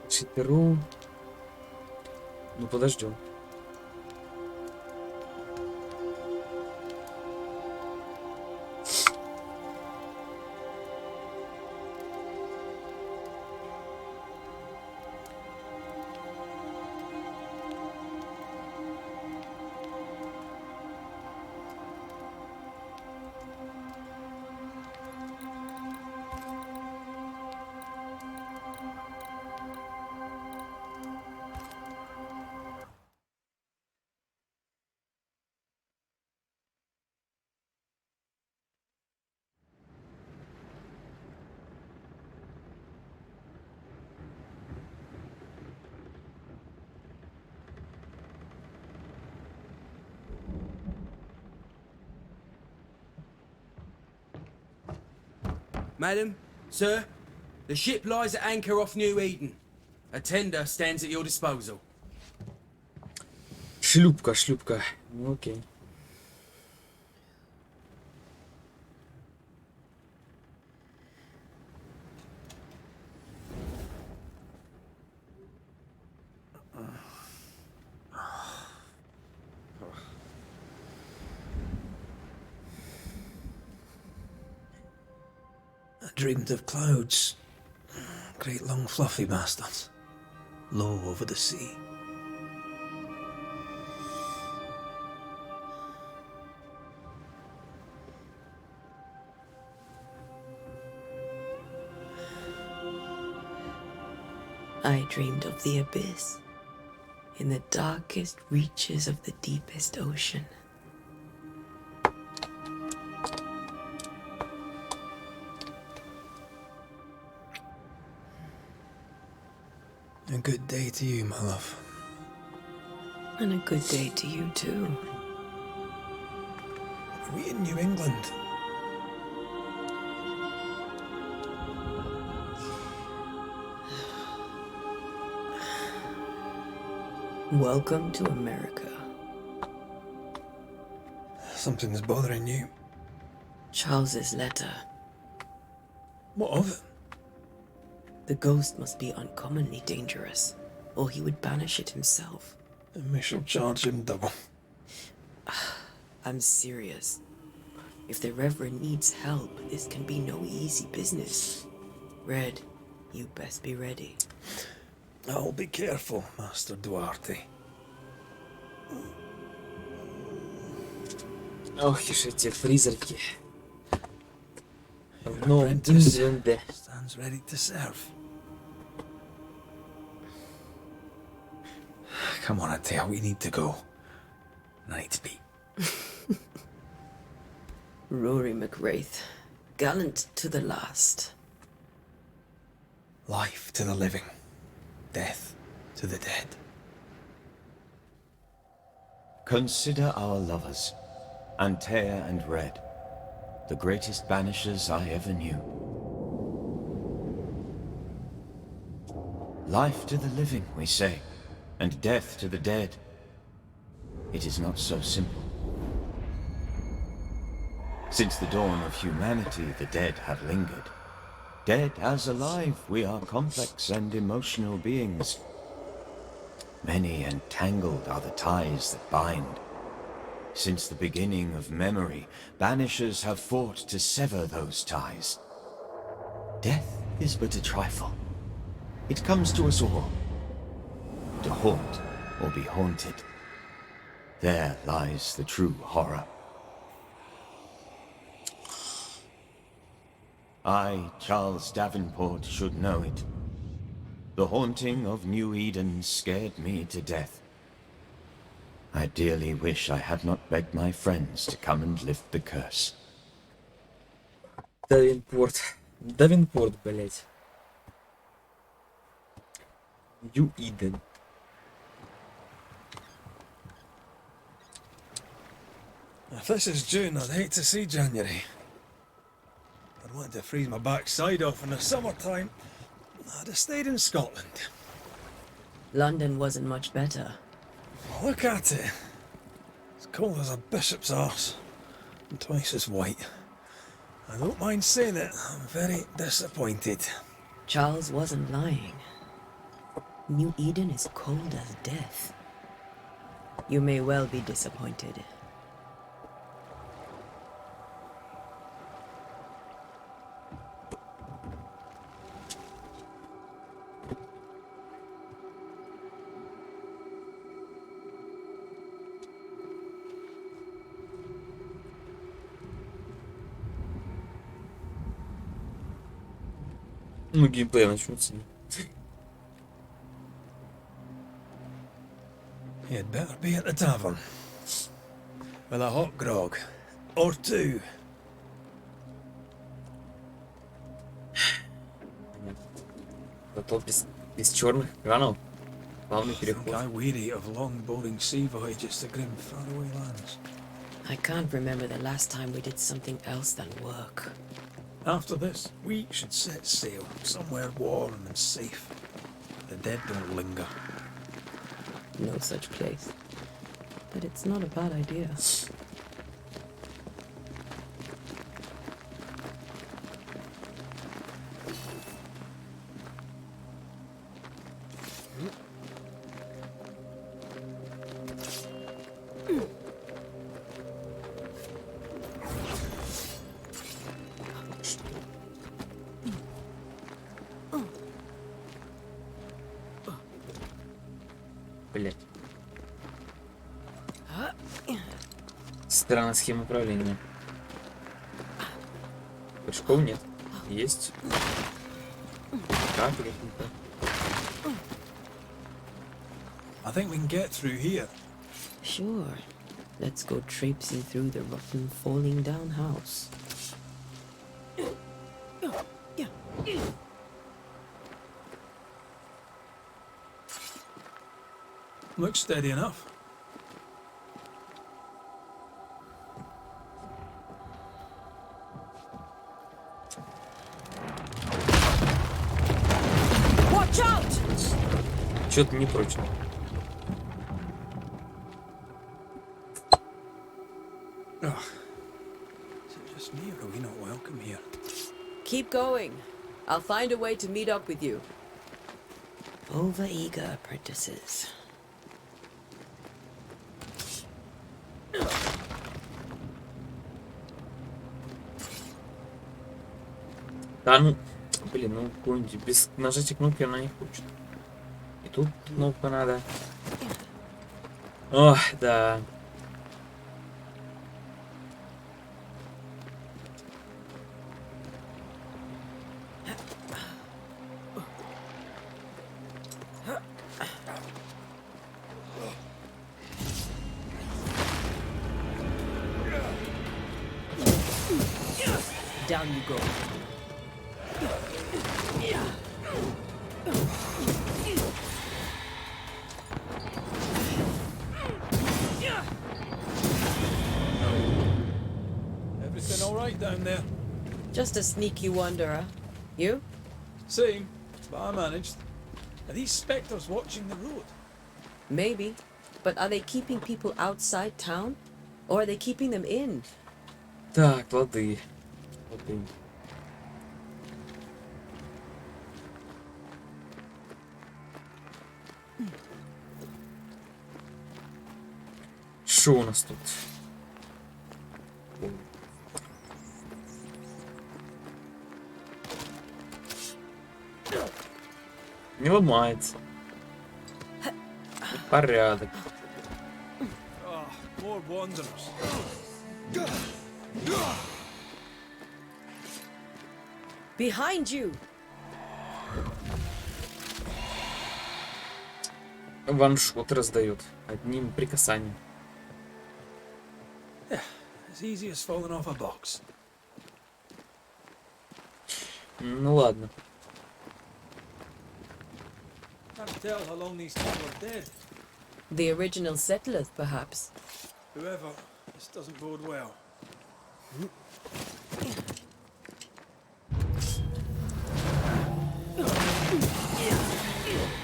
Шитеру. Ну подождем. Madam, sir, the ship lies at anchor off New Eden. A tender stands at your disposal. Шлюпка, шлюпка. Ну, окей. I dreamed of clouds. Great long fluffy bastards. Low over the sea. I dreamed of the abyss, in the darkest reaches of the deepest ocean. A good day to you, my love. And a good day to you too. Are we in New England? Welcome to America. Something's bothering you. Charles's letter. What of it? The ghost must be uncommonly dangerous, or he would banish it himself. And we shall charge him double. I'm serious. If the Reverend needs help, this can be no easy business. Red, you best be ready. I'll be careful, Master Duarte. Ох, уж эти призраки. В новом Динзенде. Stands ready to serve. Come on, Atea, we need to go. I need to be. Rory McWraith, gallant to the last. Life to the living. Death to the dead. Consider our lovers, Antea and Red, the greatest banishers I ever knew. Life to the living, we say, and death to the dead. It is not so simple. Since the dawn of humanity, the dead have lingered. Dead as alive, we are complex and emotional beings. Many and tangled are the ties that bind. Since the beginning of memory, banishers have fought to sever those ties. Death is but a trifle. It comes to us all. To haunt or be haunted. There lies the true horror. I, Charles Davenport, should know it. The haunting of New Eden scared me to death. I dearly wish I had not begged my friends to come and lift the curse. Давинпорт. Давинпорт, блять. Нью Иден. If this is June, I'd hate to see January. I'd want to freeze my backside off in the summertime. I'd have stayed in Scotland. London wasn't much better. Look at it. As cold as a bishop's arse. And twice as white. I don't mind saying it, I'm very disappointed. Charles wasn't lying. New Eden is cold as death. You may well be disappointed. Ну, геймплей начнется. You'd better be at the tavern. With a hot grog. Or two. Зато без черных экранов. Плавный I think переход. I'm weary of long, boring sea voyages to grim, faraway lands. I can't remember the last time we did something else than work. After this, we should set sail somewhere warm and safe. The dead don't linger. No such place. But it's not a bad idea. Блять. Странная схема управления. Прыжков нет. Есть. Как какие-то. I think we can get through here. Sure. Let's go traipsing through the rotten, falling down house. Looks steady enough. Watch out! Что-то не прочно. Ugh. Is it just me or are we not welcome here? Keep going. I'll find a way to meet up with you. Over-eager apprentices. Да ну, блин, ну какой-нибудь без нажатия кнопки она не хочет. И тут кнопка надо. Ох, да. Down you go. Everything all right down there? Just a sneaky wanderer. You? Same, but I managed. Are these spectres watching the road? Maybe. But are they keeping people outside town? Or are they keeping them in? Так, лады. Лады. Что у нас тут? Не ломается. Порядок. Ah, more wanderers. Behind you! Ваншот раздает одним прикасанием. As easy as falling off a box. Ну ладно. Can't tell how long these people are dead. The original settlers, perhaps. Whoever, this doesn't bode well.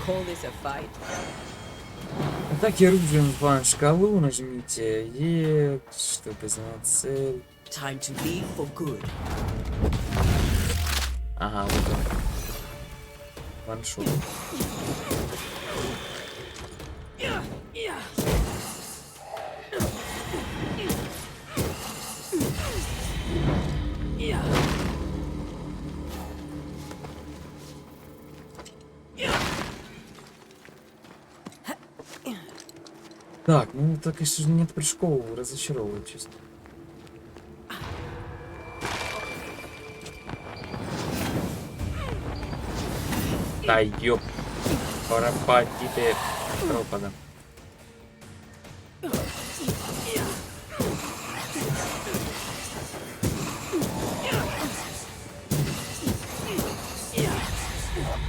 Call this a fight? Атаки оружием в план шкалу нажмите Е, чтобы знать цель. Time to leave for good. Ага, вот он. Ваншот. Так, ну так и же нет прыжков, разочаровывает честно. Да ёп. Парапати ты пропада.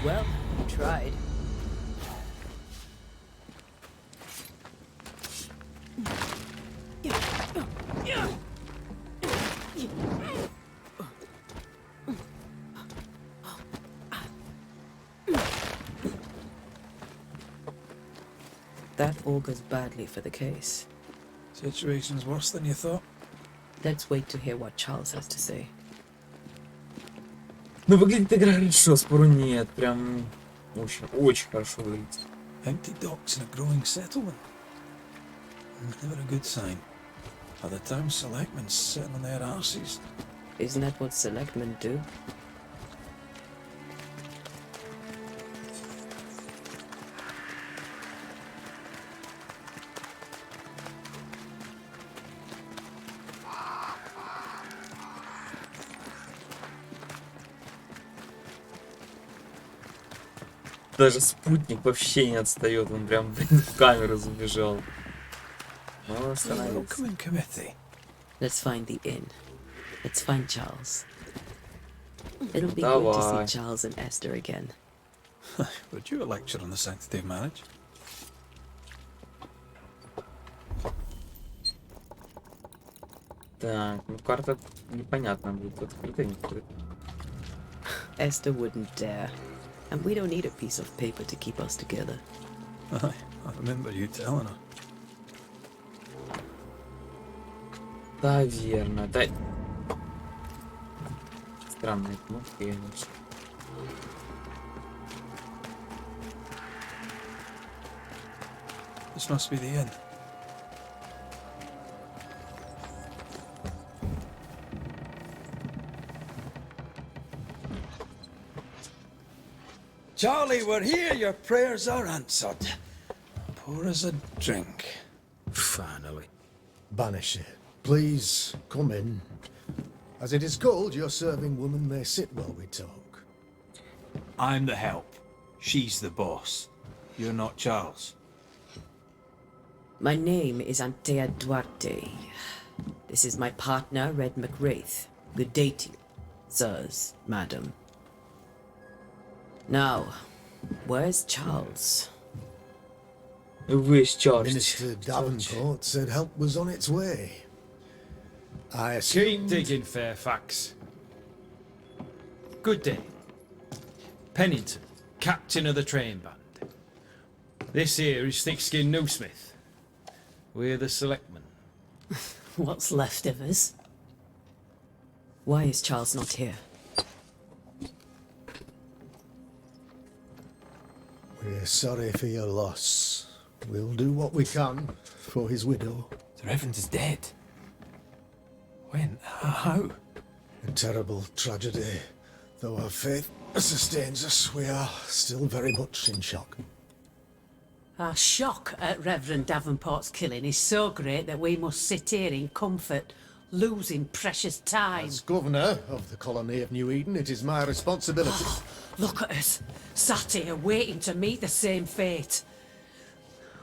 Well, you tried. That augurs badly for the case. Situation's worse than you thought. Let's wait to hear what Charles has to say. Ну выглядит игра хорошо, спору нет. Прям очень хорошо выглядит. Empty docks in a growing settlement. Never a good sign. Are the town selectmen sitting on their arses? Isn't that what selectmen do? Даже спутник вообще не отстает, он прям в камеру забежал. Ну, остановился. Welcoming committee. Let's find the inn. Let's find Charles. It'll be good to Давай. see Charles and Esther again. Would you a lecture on the sanctity of marriage? Так, ну карта непонятно будет, открытая, не открытая. Esther wouldn't dare. And we don't need a piece of paper to keep us together. Aye, I remember you telling her. Да, верно, да. Странная кнопка, я не знаю. This must be the inn. Charlie, we're here. Your prayers are answered. Pour us a drink. Finally. Banisher, please come in. As it is called, your serving woman may sit while we talk. I'm the help. She's the boss. You're not Charles. My name is Antea Duarte. This is my partner, Red McWraith. Good day to you, sirs, madam. Now, where's Charles? Where's Charles? Minister Davenport said help was on its way. I assume... Keep digging, Fairfax. Good day. Pennington, captain of the train band. This here is Thickskin Newsmith. We're the selectmen. What's left of us? Why is Charles not here? We're sorry for your loss. We'll do what we can for his widow. The Reverend is dead. When? How? A terrible tragedy. Though our faith sustains us, we are still very much in shock. Our shock at Reverend Davenport's killing is so great that we must sit here in comfort, losing precious time. As governor of the colony of New Eden, it is my responsibility. Look at us, sat here waiting to meet the same fate.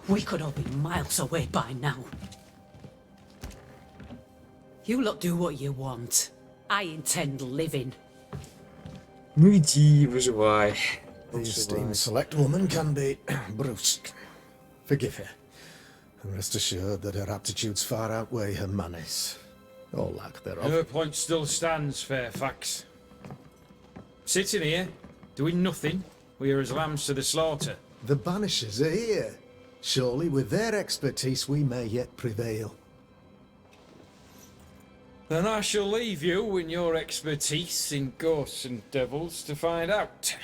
We could all be miles away by now. You lot do what you want. I intend living. Ну иди, выживай. The esteemed select woman can be brusque. Forgive her. And rest assured that her aptitudes far outweigh her manners. Or lack thereof. Her point still stands, Fairfax. Sitting here, doing nothing, we are as lambs to the slaughter. The Banishers are here. Surely with their expertise we may yet prevail. Then I shall leave you and your expertise in ghosts and devils to find out.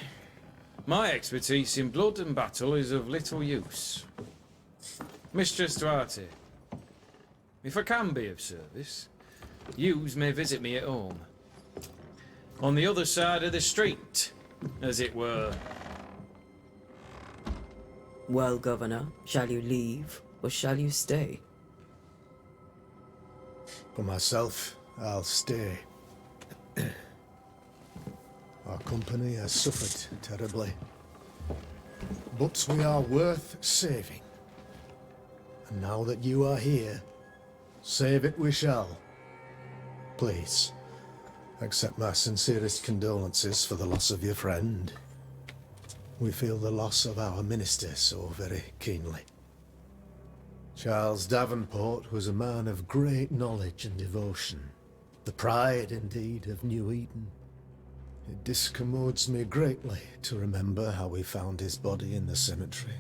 My expertise in blood and battle is of little use. Mistress Duarte, if I can be of service, yous may visit me at home. On the other side of the street, as it were. Well, Governor, shall you leave or shall you stay? For myself, I'll stay. Our company has suffered terribly. But we are worth saving. And now that you are here, save it we shall. Please, accept my sincerest condolences for the loss of your friend. We feel the loss of our minister so very keenly. Charles Davenport was a man of great knowledge and devotion. The pride, indeed, of New Eden. It discommodes me greatly to remember how we found his body in the cemetery.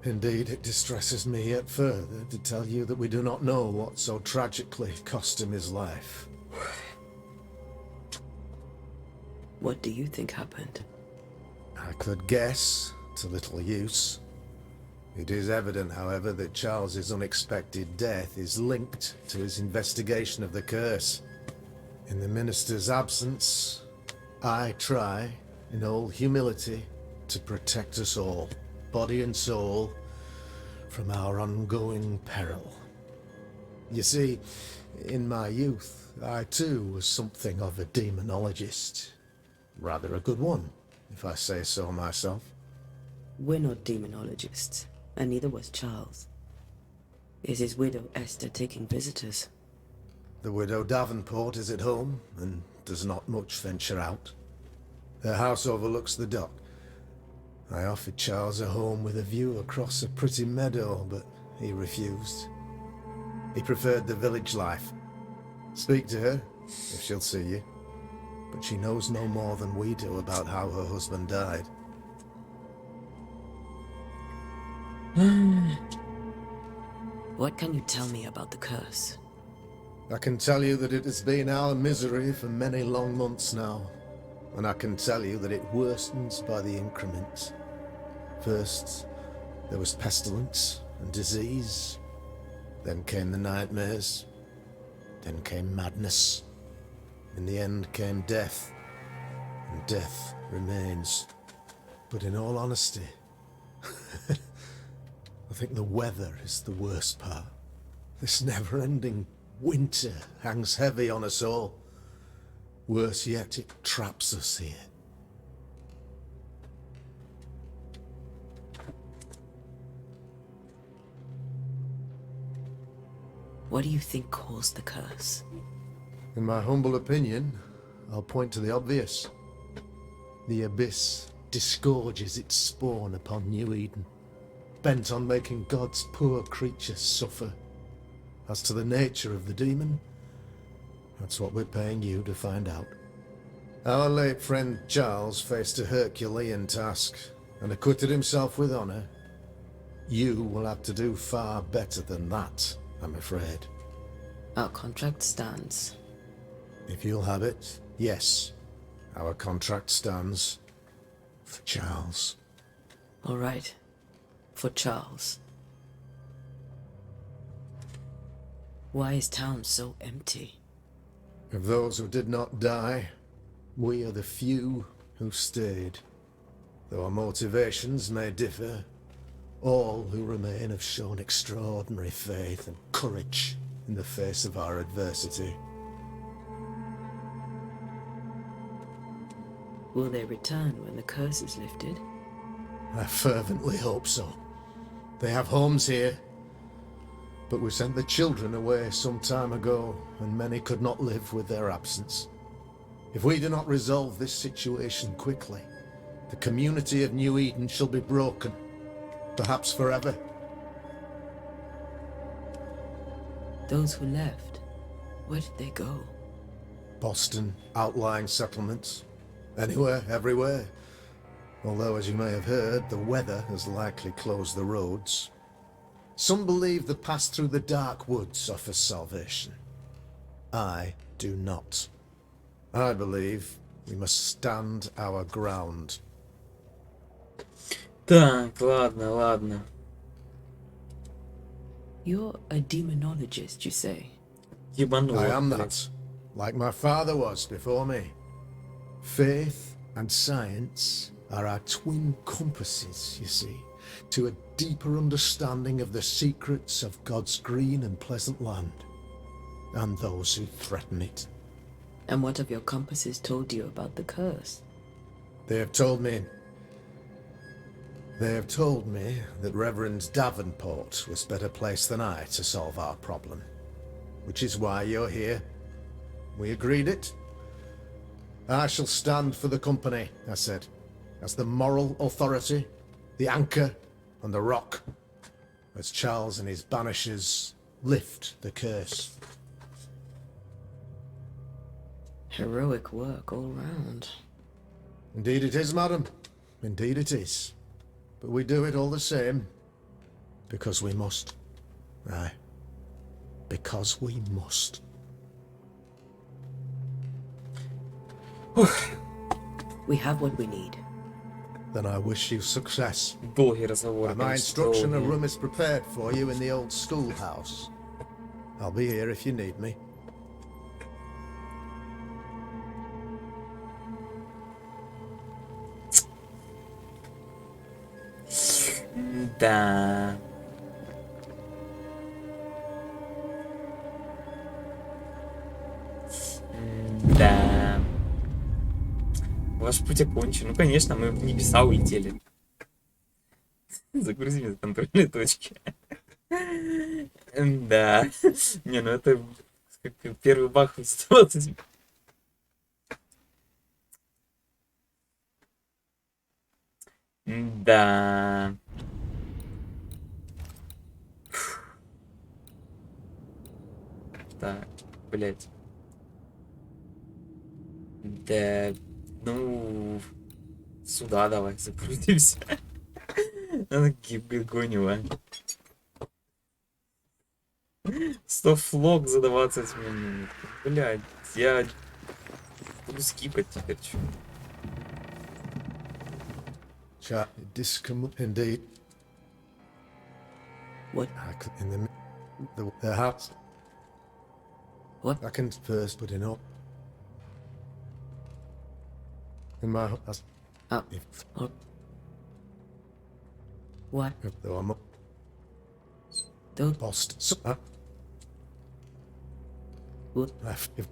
Indeed, it distresses me yet further to tell you that we do not know what so tragically cost him his life. What do you think happened? I could guess, to little use. It is evident, however, that Charles's unexpected death is linked to his investigation of the curse. In the minister's absence, I try, in all humility, to protect us all, body and soul, from our ongoing peril. You see, in my youth, I too was something of a demonologist. Rather a good one, if I say so myself. We're not demonologists, and neither was Charles. Is his widow Esther taking visitors? The widow Davenport is at home, and does not much venture out. Her house overlooks the dock. I offered Charles a home with a view across a pretty meadow, but he refused. He preferred the village life. Speak to her, if she'll see you. But she knows no more than we do about how her husband died. What can you tell me about the curse? I can tell you that it has been our misery for many long months now. And I can tell you that it worsens by the increment. First, there was pestilence and disease. Then came the nightmares. Then came madness. In the end came death. And death remains. But in all honesty, I think the weather is the worst part. This never-ending winter hangs heavy on us all. Worse yet, it traps us here. What do you think caused the curse? In my humble opinion, I'll point to the obvious. The abyss disgorges its spawn upon New Eden, bent on making God's poor creatures suffer. As to the nature of the demon, that's what we're paying you to find out. Our late friend Charles faced a Herculean task and acquitted himself with honor. You will have to do far better than that, I'm afraid. Our contract stands. If you'll have it, yes. Our contract stands for Charles. All right. For Charles. Why is town so empty? Of those who did not die, we are the few who stayed. Though our motivations may differ, all who remain have shown extraordinary faith and courage in the face of our adversity. Will they return when the curse is lifted? I fervently hope so. They have homes here, but we sent the children away some time ago, and many could not live with their absence. If we do not resolve this situation quickly, the community of New Eden shall be broken, perhaps forever. Those who left, where did they go? Boston, outlying settlements. Anywhere, everywhere. Although, as you may have heard, the weather has likely closed the roads. Some believe the path through the dark woods offers salvation. I do not. I believe we must stand our ground. Так, ладно, ладно. You're a demonologist, you say? Ебануло, I am блядь. that, like my father was before me. Faith and science are our twin compasses, you see, to a deeper understanding of the secrets of God's green and pleasant land, and those who threaten it. And what have your compasses told you about the curse? They have told me that Reverend Davenport was better placed than I to solve our problem, which is why you're here. We agreed it. I shall stand for the company, I said, as the moral authority, the anchor, and the rock, as Charles and his Banishers lift the curse. Heroic work all round. Indeed it is, madam. Indeed it is. But we do it all the same. Because we must. Aye. Because we must. We have what we need. Then I wish you success. Долгий разговор. By my instruction, a room is prepared for you in the old schoolhouse. I'll be here if you need me. Да. Да. Ваш путь окончен. Ну, конечно, мы в небеса улетели. Загрузи мне контрольные точки. Да. Не, ну это как первый бах в 120. Да. Так, блять. Да, ну, сюда давай закрутимся. Она гонила. 100 флог за 20 минут. Блять, я буду скипать теперь, чё. Chat, indeed. What? In the house. What? I can first put in up. In my house. Oh. Oh. What? Though I'm Don't. lost. So, What? if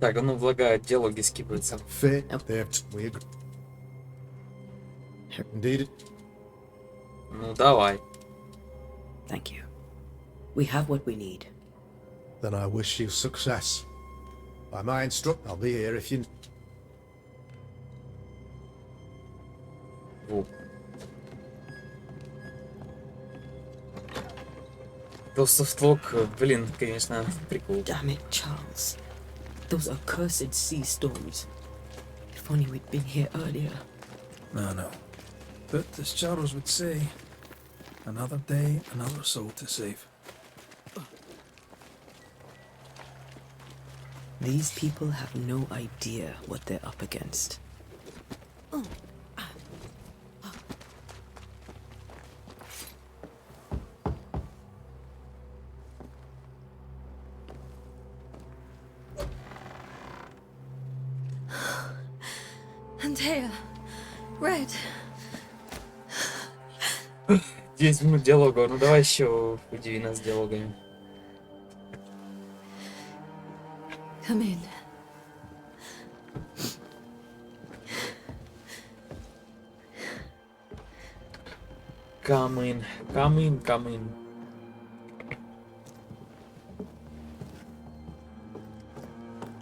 Так, а ну влагает, диалоги скипаются. fit, they have we agree. Indeed. Ну давай. Thank you. We have what we need. Then I wish you success. By my I'll be here if you. Во. То софтлок, блин, конечно, прикол. Damn it, Charles. Those accursed sea storms. If only we'd been here earlier. No. But as Charles would say, another day, another soul to save. These people have no idea what they're up against. Antea, Red. 10 минут диалога, ну давай еще удиви нас диалогами. Come in. Come in, come in, come in.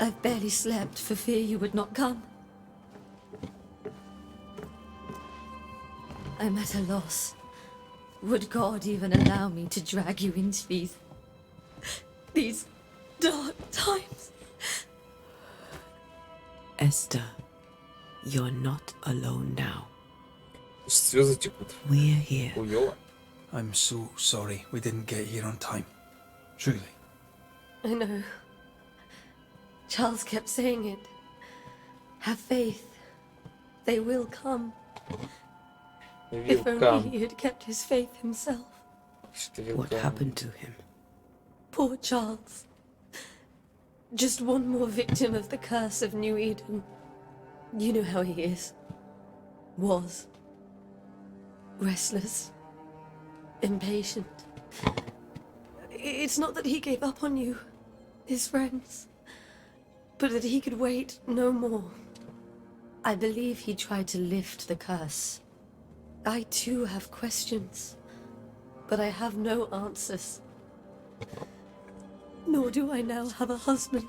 I've barely slept for fear you would not come. I'm at a loss. Would God even allow me to drag you into these dark times? Esther, you're not alone now. Слезы текут. We're here. Хуёво. I'm so sorry we didn't get here on time. Truly. I know. Charles kept saying it. Have faith. They will come. They will If only come. he had kept his faith himself. They will What come. happened to him? Poor Charles. Just one more victim of the curse of New Eden. You know how he is. Was. Restless. Impatient. It's not that he gave up on you, his friends, but that he could wait no more. I believe he tried to lift the curse. I too have questions, but I have no answers. Nor do I now have a husband.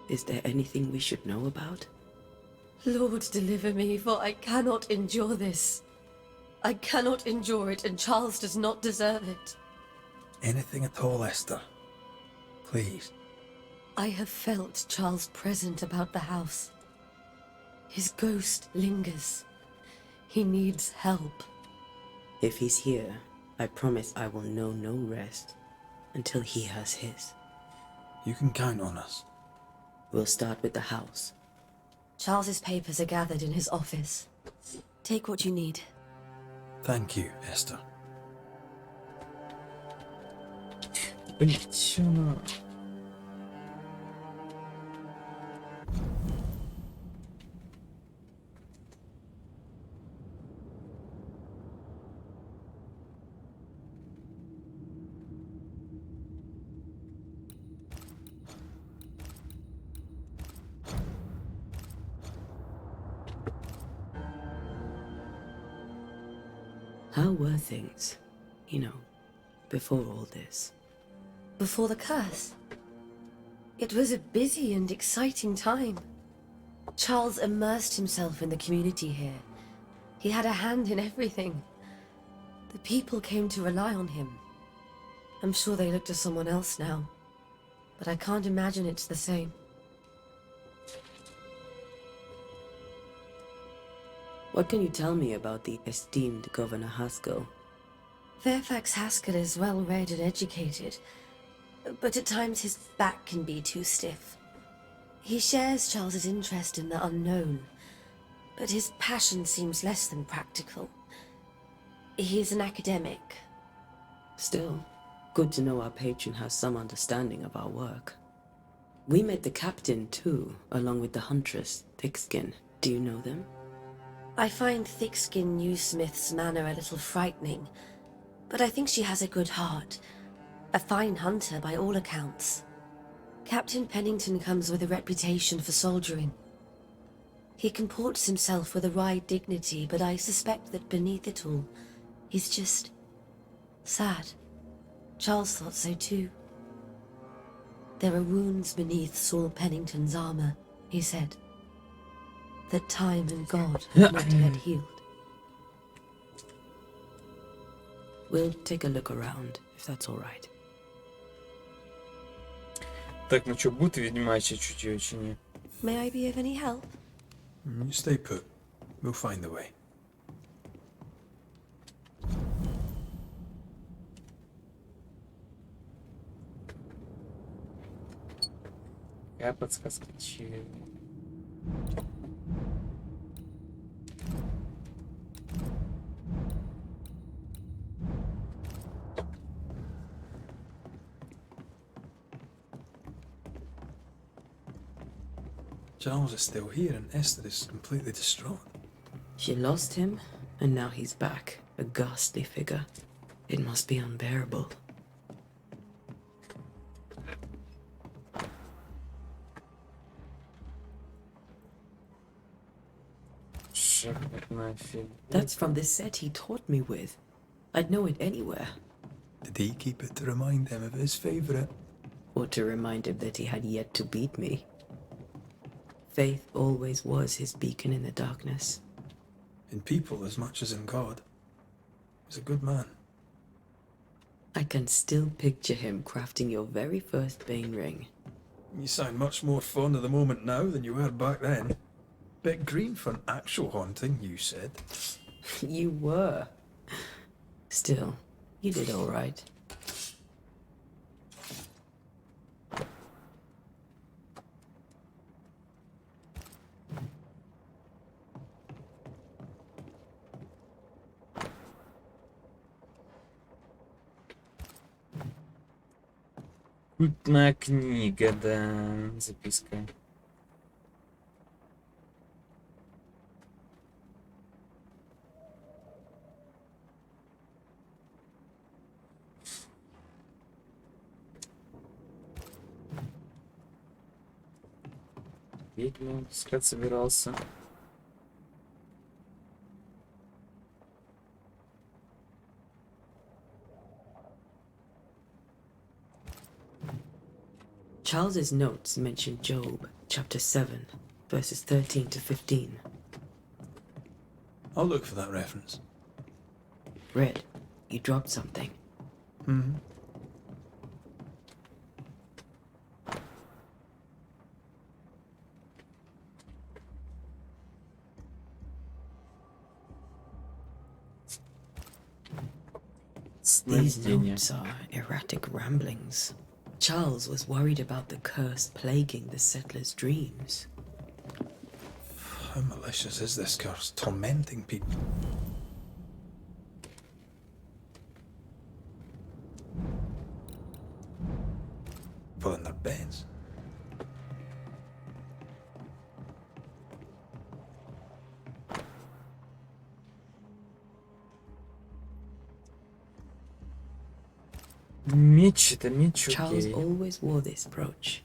Is there anything we should know about? Lord, deliver me, for I cannot endure this. I cannot endure it, and Charles does not deserve it. Anything at all, Esther. Please. I have felt Charles present about the house. His ghost lingers. He needs help. If he's here, I promise I will know no rest until he has his. You can count on us. We'll start with the house. Charles's papers are gathered in his office. Take what you need. Thank you, Esther. Блин, чё она? How were things, before all this? Before the curse. It was a busy and exciting time. Charles immersed himself in the community here. He had a hand in everything. The people came to rely on him. I'm sure they look to someone else now, but I can't imagine it's the same. What can you tell me about the esteemed Governor Haskell? Fairfax Haskell is well-read and educated, but at times his back can be too stiff. He shares Charles's interest in the unknown, but his passion seems less than practical. He's an academic. Still, good to know our patron has some understanding of our work. We met the captain too, along with the huntress, Thickskin. Do you know them? I find Thickskin Newsmith's manner a little frightening, but I think she has a good heart. A fine hunter by all accounts. Captain Pennington comes with a reputation for soldiering. He comports himself with a wry dignity, but I suspect that beneath it all, he's just sad. Charles thought so too. There are wounds beneath Saul Pennington's armor, he said, that time and God have not yet healed. We'll take a look around, if that's all right. Так, ну что, будет ведьмачье чутье, чи не? May I be of any help? You stay put. We'll find the way. Я подсказка, чи... Charles is still here and Esther is completely distraught. She lost him, and now he's back, a ghastly figure. It must be unbearable. Шахматная фигура. That's from the set he taught me with. I'd know it anywhere. Did he keep it to remind him of his favourite? Or to remind him that he had yet to beat me. Faith always was his beacon in the darkness. In people as much as in God. He's a good man. I can still picture him crafting your very first Bane ring. You sound much more fond of the moment now than you were back then. Bit green for an actual haunting, you said. You were. Still, you did all right. Культная книга, да. Записка. Ведьму искать собирался. Charles's notes mention Job, chapter 7, verses 13 to 15. I'll look for that reference. Red, you dropped something. Hmm. These Сновидение. notes are erratic ramblings. Charles was worried about the curse plaguing the settlers' dreams. How malicious is this curse, tormenting people? People in their beds. Меч, это меч, Charles окей. always wore this brooch.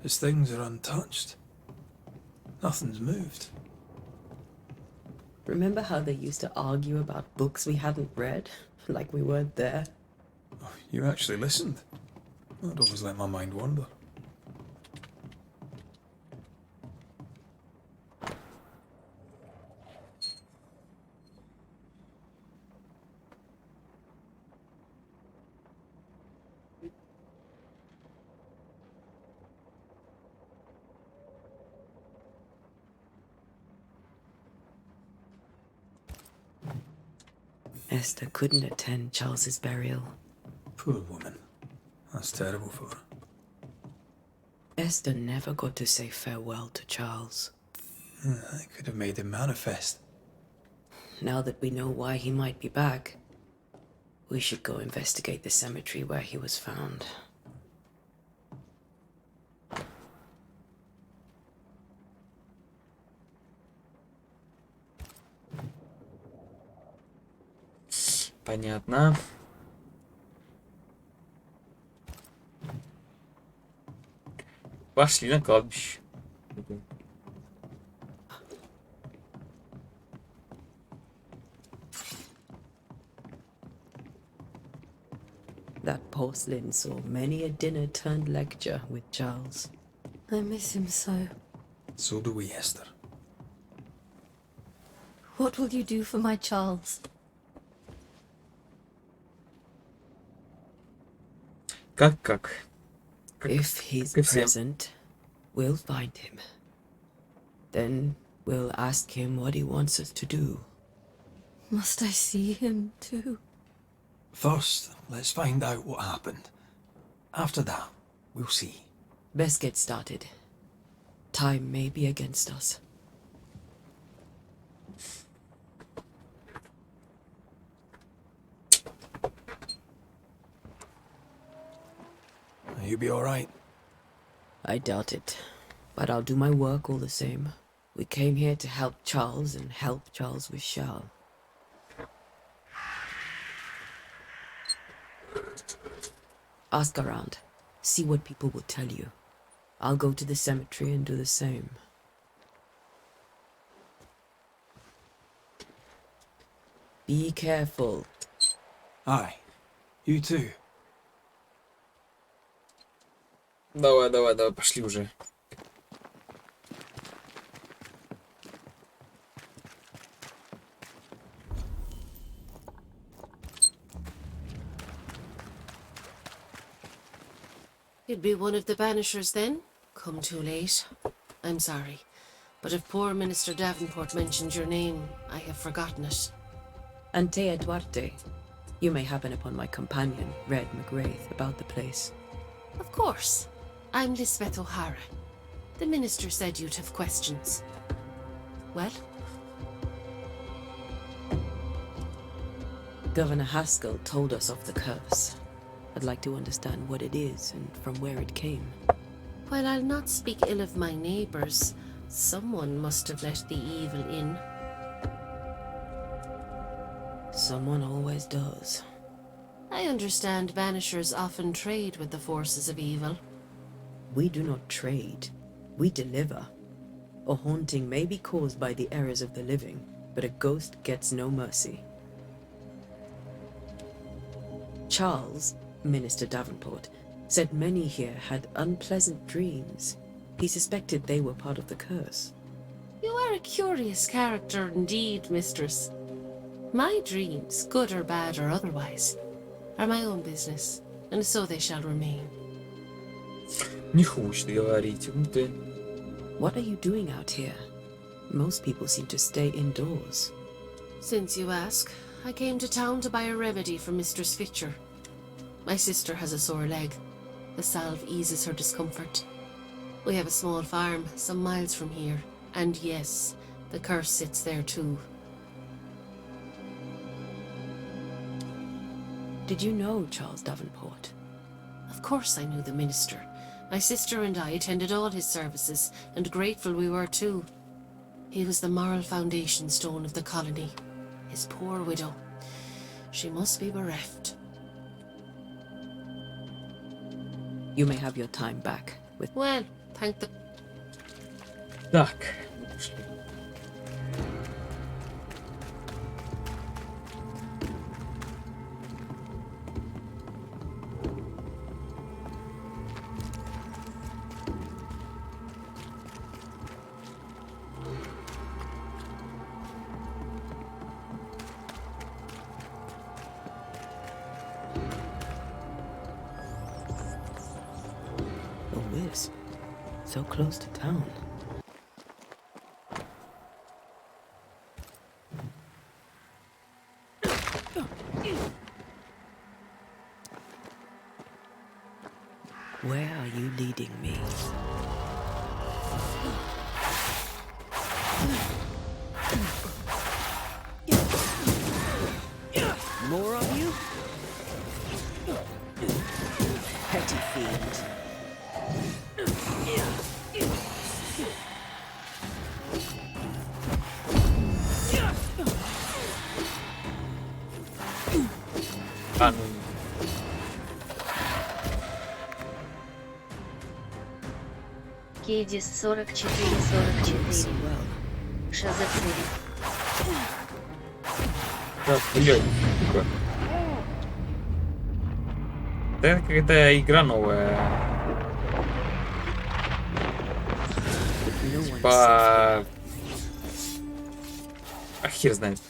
His things are untouched. Nothing's moved. Remember how they used to argue about books we hadn't read? Like we weren't there? Oh, you actually listened. I'd always let my mind wander. Esther couldn't attend Charles's burial. Poor woman. That's terrible for her. Esther never got to say farewell to Charles. I could have made him manifest. Now that we know why he might be back, we should go investigate the cemetery where he was found. Понятно. Пошли на кладбище. That porcelain saw many a dinner-turned-lecture with Charles. I miss him so. So do we, Esther. What will you do for my Charles? Как? If he's как всем. present, we'll find him. Then we'll ask him what he wants us to do. Must I see him too? First, let's find out what happened. After that, we'll see. Best get started. Time may be against us. You be alright? I doubt it, but I'll do my work all the same. We came here to help Charles and help Charles with Charles. Ask around. See what people will tell you. I'll go to the cemetery and do the same. Be careful. Aye. You too. Давай, пошли уже. You'd be one of the Banishers then? Come too late. I'm sorry, but if poor Minister Davenport mentioned your name, I have forgotten it. Antea Duarte. You may happen upon my companion, Red McGrath, about the place. Of course. I'm Lisbeth O'Hara. The minister said you'd have questions. Well? Governor Haskell told us of the curse. I'd like to understand what it is and from where it came. While I'll not speak ill of my neighbours, someone must have let the evil in. Someone always does. I understand Banishers often trade with the forces of evil. We do not trade. We deliver. A haunting may be caused by the errors of the living, but a ghost gets no mercy. Charles, Minister Davenport, said many here had unpleasant dreams. He suspected they were part of the curse. You are a curious character indeed, mistress. My dreams, good or bad or otherwise, are my own business, and so they shall remain. Не хочет говорить. Ты. What are you doing out here? Most people seem to stay indoors. Since you ask, I came to town to buy a remedy for Mistress Fitcher. My sister has a sore leg. The salve eases her discomfort. We have a small farm some miles from here, and yes, the curse sits there too. Did you know Charles Davenport? Of course I knew the minister. My sister and I attended all his services, and grateful we were too. He was the moral foundation stone of the colony. His poor widow. She must be bereft. You may have your time back with... Well, thank the... Так. Пошли. a wisp. So close to town. Where are you leading me? More of you? Petty fiend. Кедис 44-44. Шазофрен. Да, блядь, сука. Да это какая-то игра новая. Типа... А хер знает.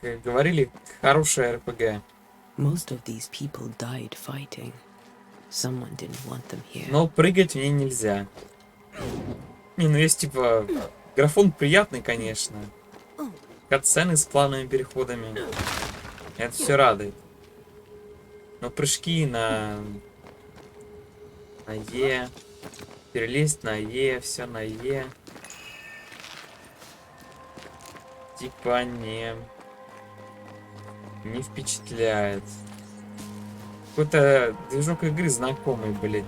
Как говорили, хорошая РПГ. Most of these people died fighting. Someone didn't want them here. Но прыгать в ней нельзя. Не, ну есть типа... Графон приятный, конечно. Катсцены с плавными переходами. Это все радует. Но прыжки на Е. Перелезть на Е, все на Е. Типа не впечатляет. Какой-то движок игры знакомый, блядь.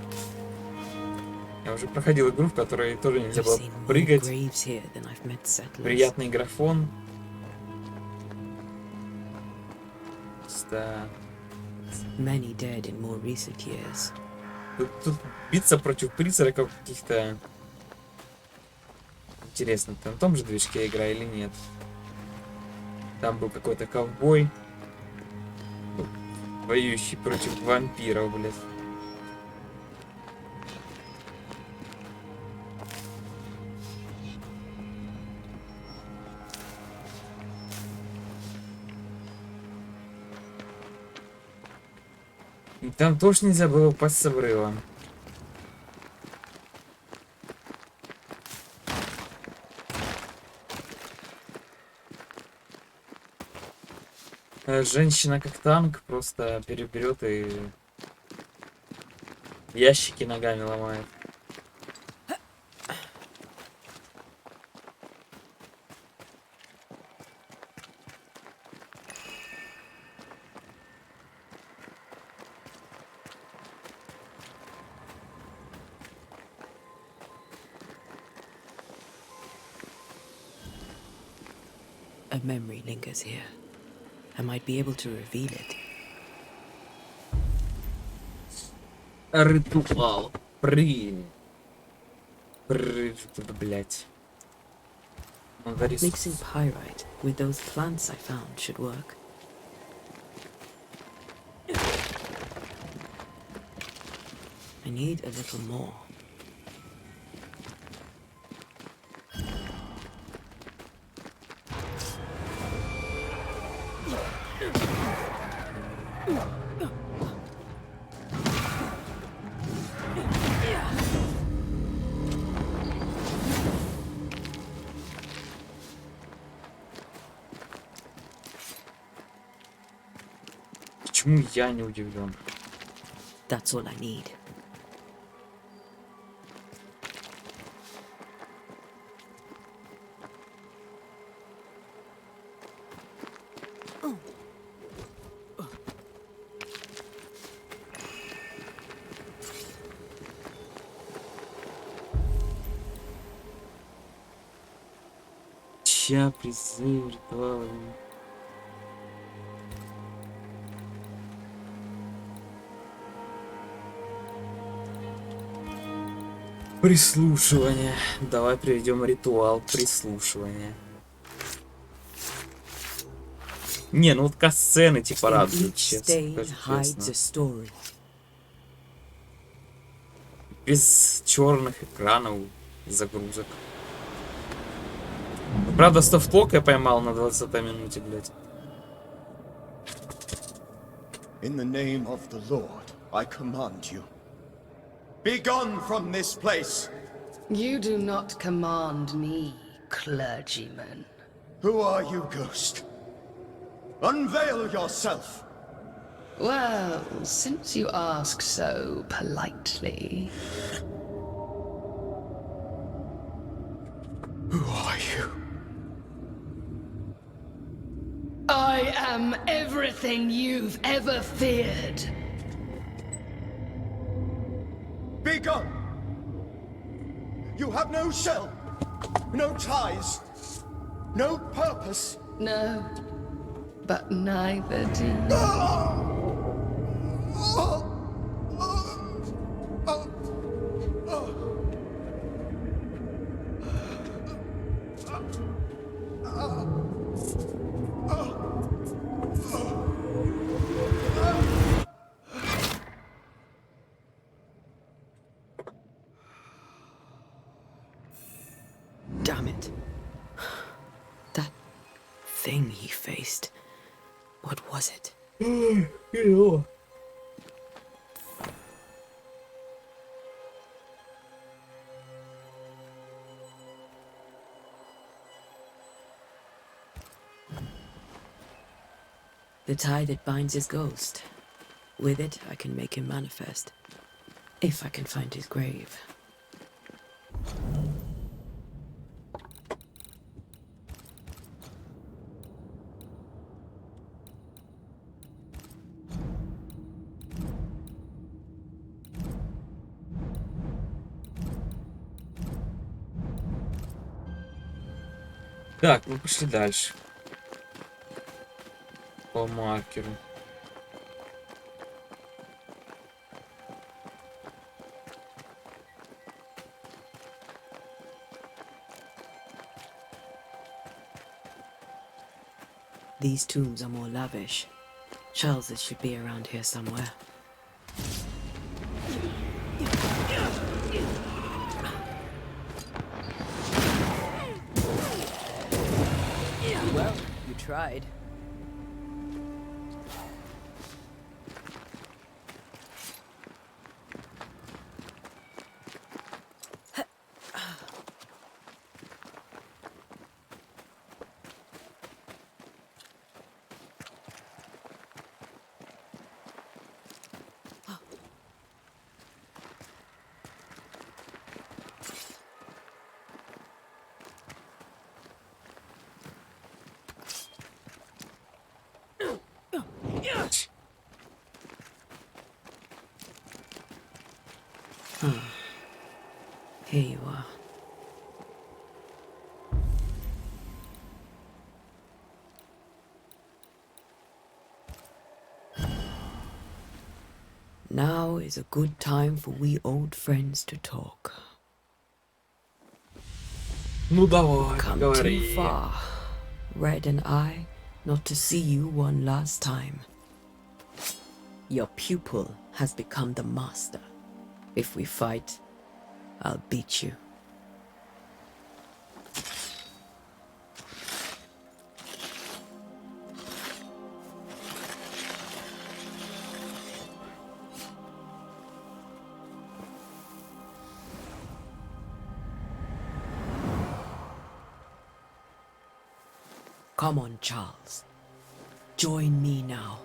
Я уже проходил игру, в которой тоже нельзя было прыгать. Приятный графон. Да. Тут биться против призраков каких-то... Интересно, ты на том же движке игра или нет? Там был какой-то ковбой, воюющий против вампиров, блядь. И там тоже нельзя было упасть с обрыва. Женщина как танк просто переберет и ящики ногами ломает. A memory lingers here. I might be able to reveal it. Ритуал. Блять. Mixing pyrite with those plants I found should work. I need a little more. Почему я не удивлен? That's all I need. Чья призыв ритуала? Прислушивание. Давай приведем ритуал прислушивания. Не, ну вот касцены типа радуют, честно. Без черных экранов, загрузок. Правда, софтлок я поймал на 20-й минуте, блядь. In the name of the Lord, I command you. Be gone from this place! You do not command me, clergyman. Who are you, ghost? Unveil yourself! Well, since you ask so politely... Who are you? I am everything you've ever feared. Be gone! You have no shell, no ties, no purpose. No, but neither do you. Damn it. That thing he faced. What was it? The tie that binds his ghost. With it, I can make him manifest. If I can find his grave. Так, мы пошли дальше. По маркеру. These tombs are more lavish. Charles's should be around here somewhere. Well, you tried. Here you are. Now is a good time for we old friends to talk. Ну давай, Come говори. too far, Red and I, not to see you one last time. Your pupil has become the master. If we fight, I'll beat you. Come on, Charles. Join me now.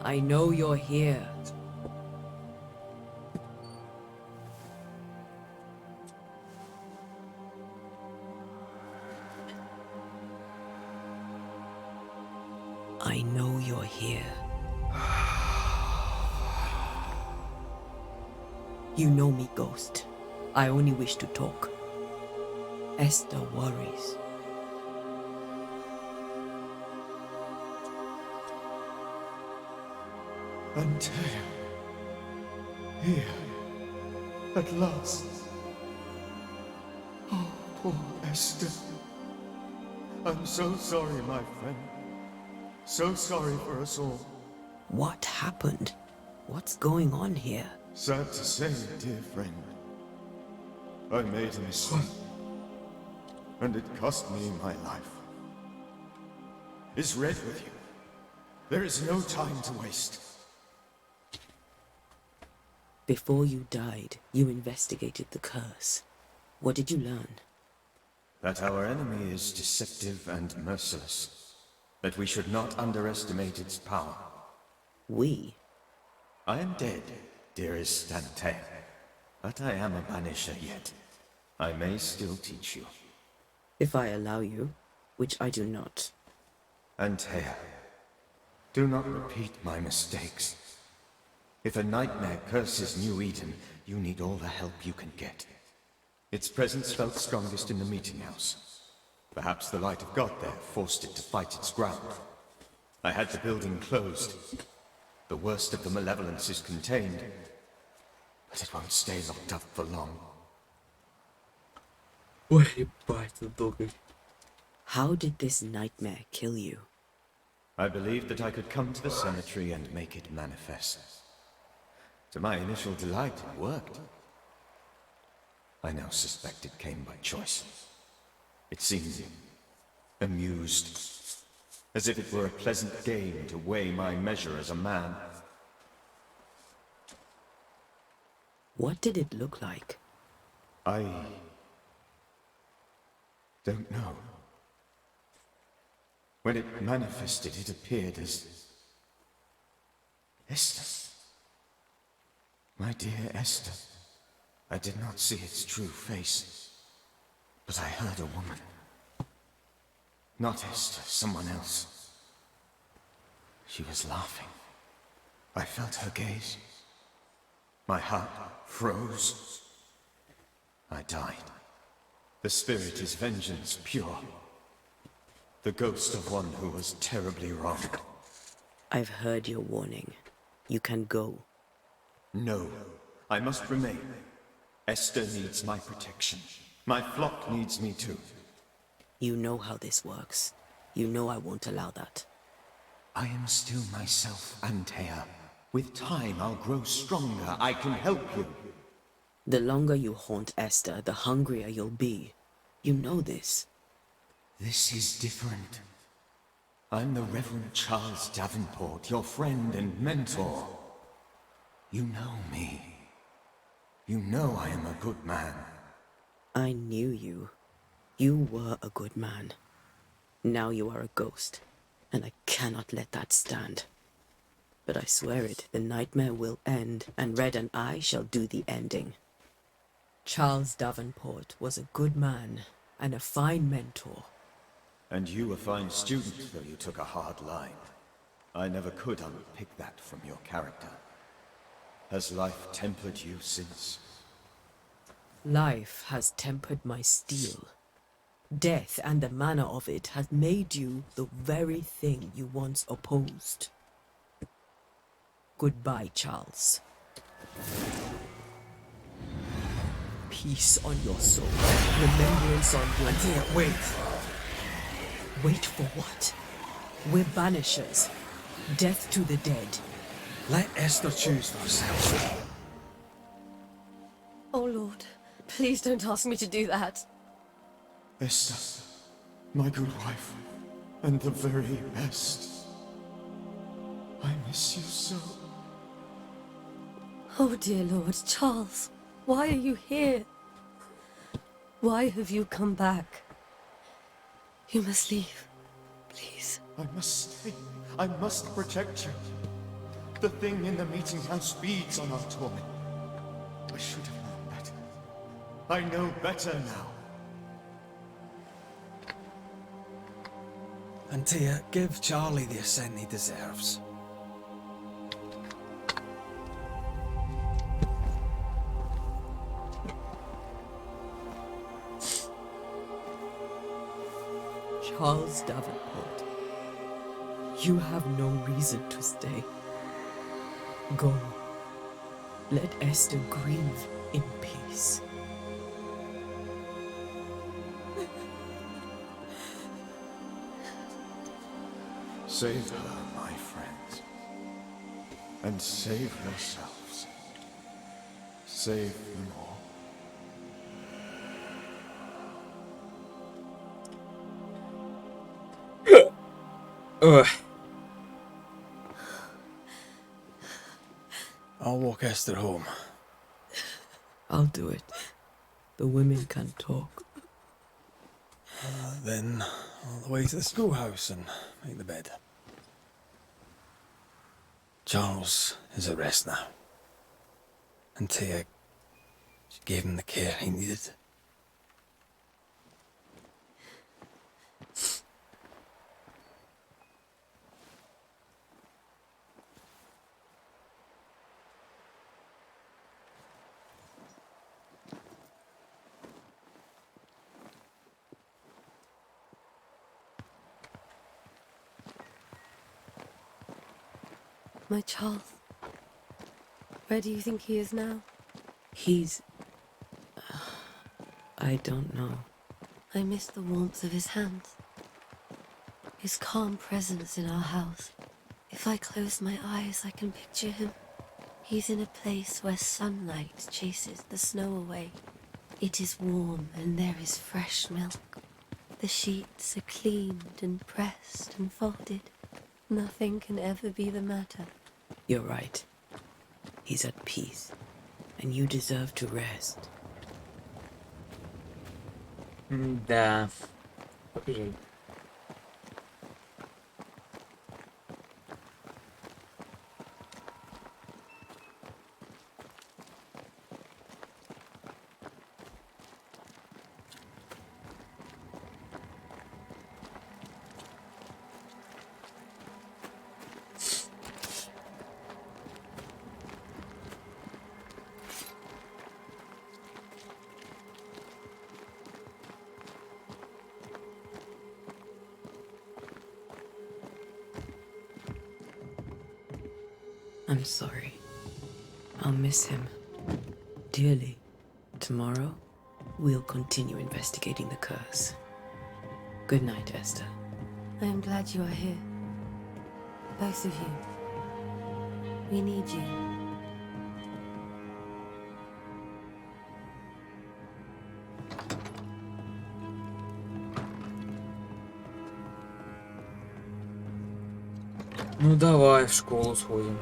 I know you're here. I know you're here. You know me, Ghost. I only wish to talk. Esther worries. Antea. Here. At last. Oh, poor Esther. I'm so sorry, my friend. So sorry for us all. What happened? What's going on here? Sad to say, dear friend. I made a mistake. And it cost me my life. Is Red with you? There is no time to waste. Before you died, you investigated the curse. What did you learn? That our enemy is deceptive and merciless. That we should not underestimate its power. We? I am dead, dearest Antea. But I am a Banisher yet. I may still teach you. If I allow you, which I do not. Antea, do not repeat my mistakes. If a nightmare curses New Eden, you need all the help you can get. Its presence felt strongest in the meeting house. Perhaps the light of God there forced it to fight its ground. I had the building closed. The worst of the malevolence is contained, but it won't stay locked up for long. Ой, ебать, это долго. How did this nightmare kill you? I believed that I could come to the cemetery and make it manifest. To my initial delight, it worked. I now suspect it came by choice. It seemed amused, as if it were a pleasant game to weigh my measure as a man. What did it look like? I don't know. When it manifested, it appeared as Esther. My dear Esther. I did not see its true face, but I heard a woman. Not Esther, someone else. She was laughing. I felt her gaze. My heart froze. I died. The spirit is vengeance pure. The ghost of one who was terribly wronged. I've heard your warning. You can go. No, I must remain. Esther needs my protection. My flock needs me too. You know how this works. You know I won't allow that. I am still myself, Antea. With time, I'll grow stronger. I can help you. The longer you haunt Esther, the hungrier you'll be. You know this. This is different. I'm the Reverend Charles Davenport, your friend and mentor. You know me. You know I am a good man. I knew you. You were a good man. Now you are a ghost, and I cannot let that stand. But I swear it, the nightmare will end, and Red and I shall do the ending. Charles Davenport was a good man and a fine mentor. And you a fine student, though you took a hard line. I never could unpick that from your character. Has life tempered you since? Life has tempered my steel. Death and the manner of it has made you the very thing you once opposed. Goodbye, Charles. Peace on your soul. Remembrance on your... Antea, wait! Wait for what? We're banishers. Death to the dead. Let Esther choose for herself. Oh, Lord, please don't ask me to do that. Esther, my good wife, and the very best. I miss you so. Oh, dear Lord, Charles, why are you here? Why have you come back? You must leave, please. I must stay. I must protect you. The thing in the meeting house feeds on our torment. I should have known better. I know better now. Antea, give Charlie the ascent he deserves. Charles Davenport, you have no reason to stay. Go. Let Esther grieve in peace. Save her, my friends. And save yourselves. Save them all. Ugh. I'll walk Esther home. I'll do it. The women can talk. Then all the way to the schoolhouse and make the bed. Charles is at rest now. Antea, she gave him the care he needed. My Charles, where do you think he is now? He's... I don't know. I miss the warmth of his hands. His calm presence in our house. If I close my eyes, I can picture him. He's in a place where sunlight chases the snow away. It is warm and there is fresh milk. The sheets are cleaned and pressed and folded. Nothing can ever be the matter. You're right. He's at peace, and you deserve to rest. Да. Побежали. I'm sorry. I'll miss him dearly. Tomorrow, we'll continue investigating the curse. Good night, Esther. I am glad you are here. Both of you. We need you. Ну давай в школу сходим.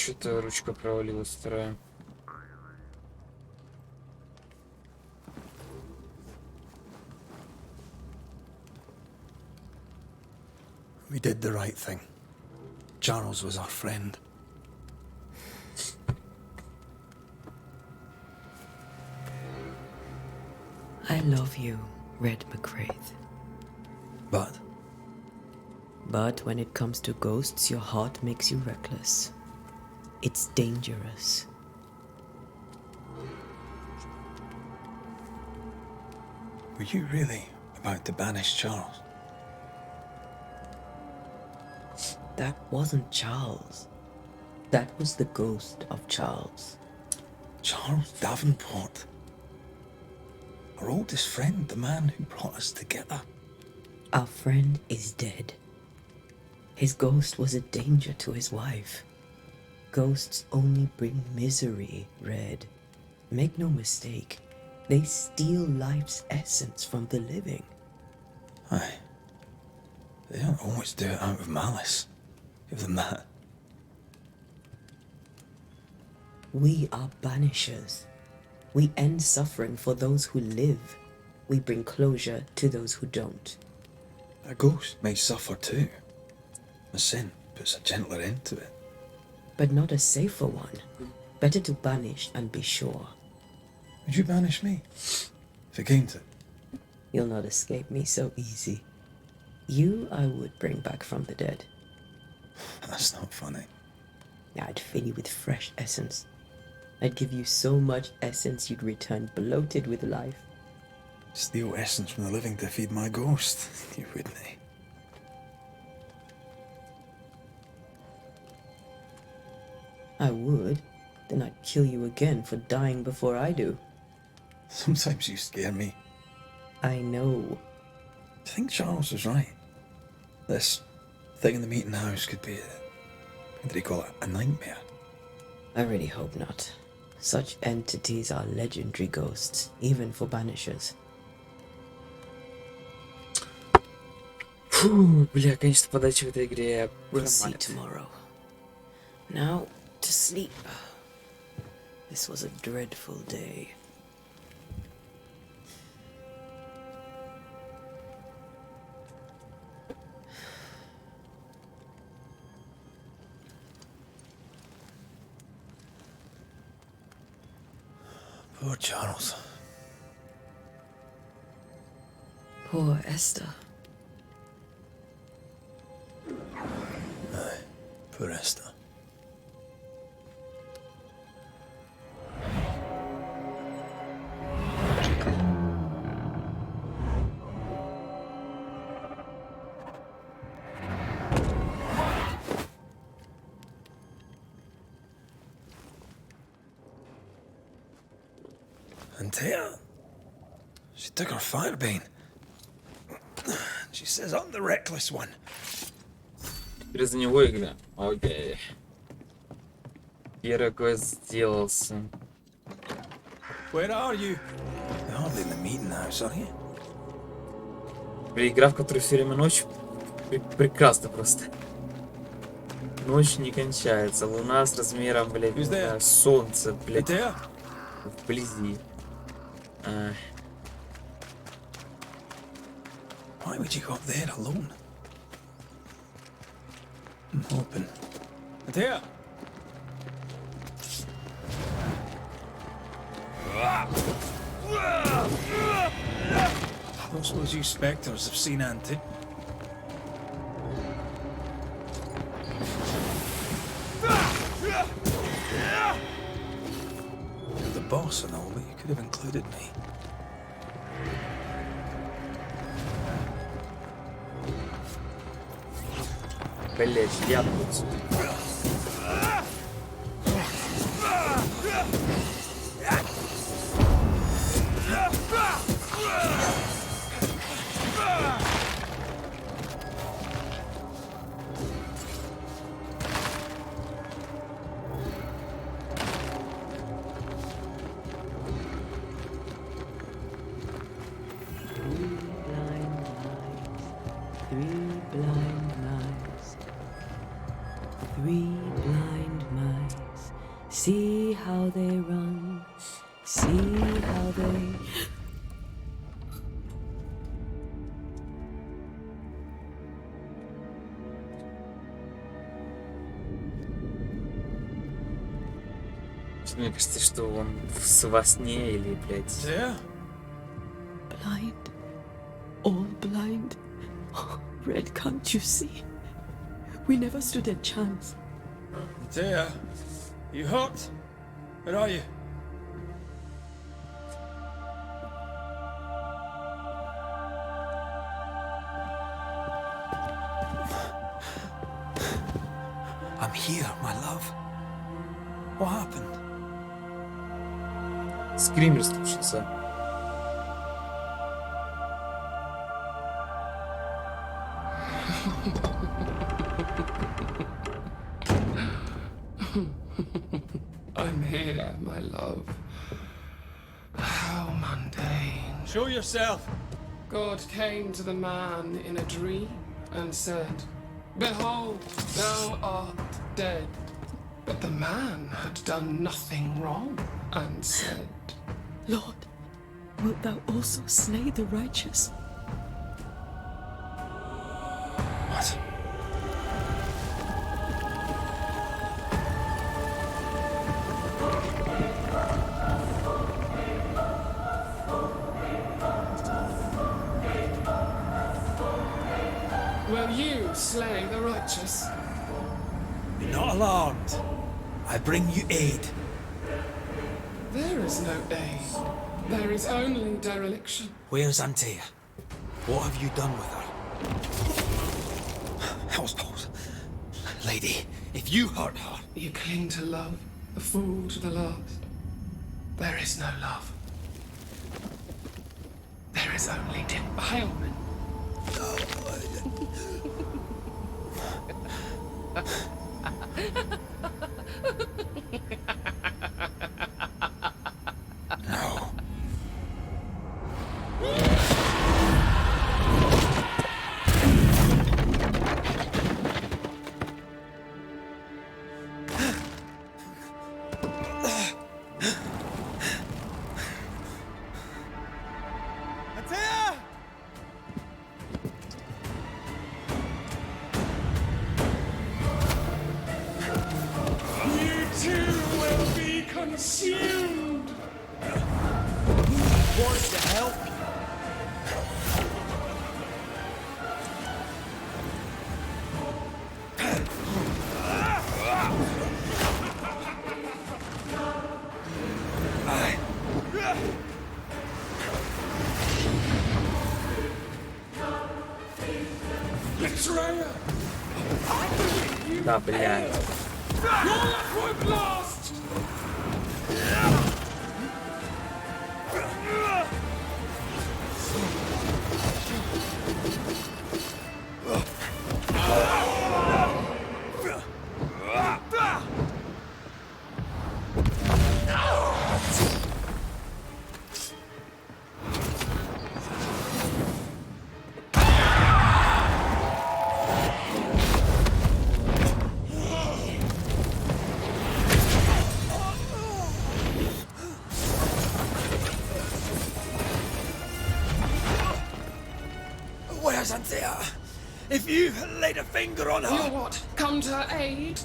что-то ручка провалилась вторая. We did the right thing. Charles was our friend. I love you, Red McCraith. But But when it comes to ghosts, your heart makes you reckless. It's dangerous. were you really about to banish Charles? That wasn't Charles. That was the ghost of Charles. Charles Davenport. Our oldest friend, the man who brought us together. Our friend is dead. His ghost was a danger to his wife. Ghosts only bring misery, Red. Make no mistake, they steal life's essence from the living. Aye. They don't always do it out of malice. Give them that. We are banishers. We end suffering for those who live. We bring closure to those who don't. A ghost may suffer too. A sin puts a gentler end to it. But not a safer one. Better to banish and be sure. Would you banish me? If it came to it? You'll not escape me so easy. You I would bring back from the dead. That's not funny. I'd fill you with fresh essence. I'd give you so much essence you'd return bloated with life. Steal essence from the living to feed my ghost. You wouldn't, eh? I would. Then I'd kill you again for dying before I do. Sometimes you scare me. I know. I think Charles was right. This thing in the meeting house could be what did he call it? A nightmare. I really hope not. Such entities are legendary ghosts, even for banishers. Фу, бля, конечно, подача в этой игре. We'll see tomorrow. Now, to sleep. This was a dreadful day. Poor Charles. Poor Esther. Aye, poor Esther. And Taya, she took her firebane. She says I'm the reckless one. Теперь за него игра. Окей. Первый квест сделался. Where are you? You're hardly in the meeting house, are you? Бля, игра, в которой все время ночь. Прекрасно просто. Ночь не кончается. Луна с размером, блядь, не знаю, солнце, блядь, вблизи. Why would you go up there alone? I'm hoping. There. I don't suppose you spectres have seen Auntie. You're the boss and all, but you could have included me. Блять, я тут. Three blind mice. how they... Мне кажется, что он во сне или, блядь... There? Blind. All blind. Red, can't you see? We never stood a chance. There. You hurt? Where are you? I'm here, my love. What happened? Скример случился. I'm here, my love. How mundane. Show yourself. God came to the man in a dream and said, "Behold, thou art dead." But the man had done nothing wrong and said, Lord, wilt thou also slay the righteous? What? "Will you slay the righteous?" Be not alarmed. I bring you aid. There is no aid. There is only dereliction. Where's Antea? What have you done with her? Household. Lady, if you hurt her... You cling to love, a fool to the last. There is no love. There is only defilement. No. Antea! You too will be consumed. Want to help? Betrayer! Да, блядь. Your luck won't last! Where's Antea? If you laid a finger on her... You what? Come to her aid?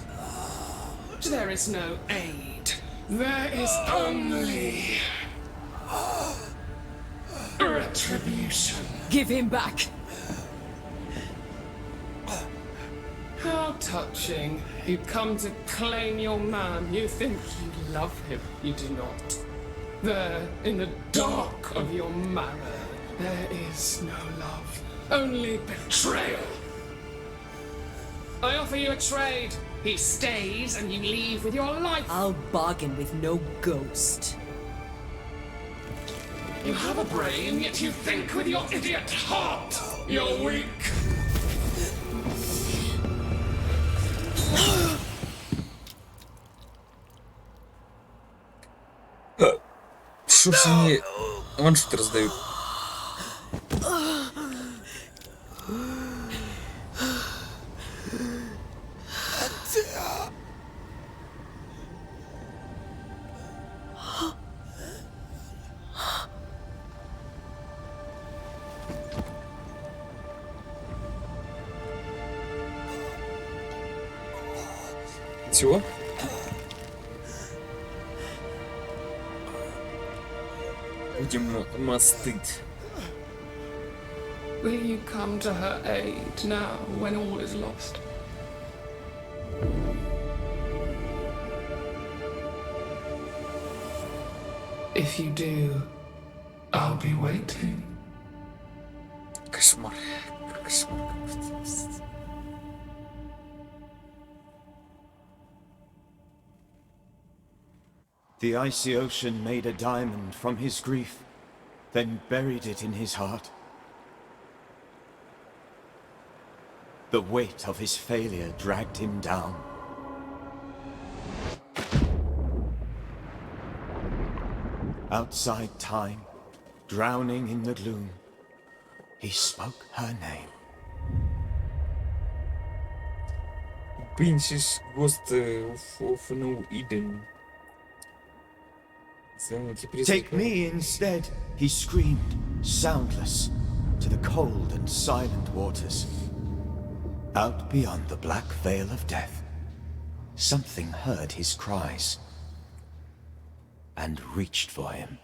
There is no aid. There is only... retribution. Give him back. How touching. You come to claim your man. You think you love him. You do not. There, in the dark of your marrow, there is no love. Only betrayal. I offer you a trade. He stays and you leave with your life. I'll bargain with no ghost. You have a brain, yet you think with your idiot heart. You're weak. Что ж они ваншоты раздают? Чего? Будем мастыть. Will you come to her aid now when all is lost? If you do, I'll be waiting. Кошмар. Кошмар какой-то. The icy ocean made a diamond from his grief, then buried it in his heart. The weight of his failure dragged him down. Outside time, drowning in the gloom, he spoke her name. Banishers Ghost of New Eden. Take me instead, he screamed, soundless, to the cold and silent waters. Out beyond the black veil of death, something heard his cries and reached for him.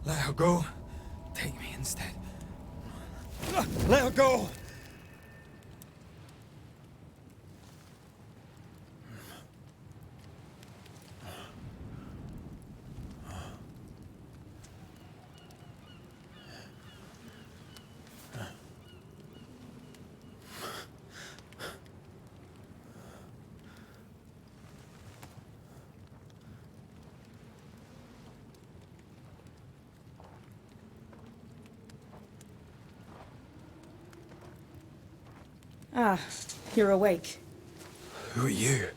Let her go. Take me instead. Let her go! Ah, you're awake. Who are you?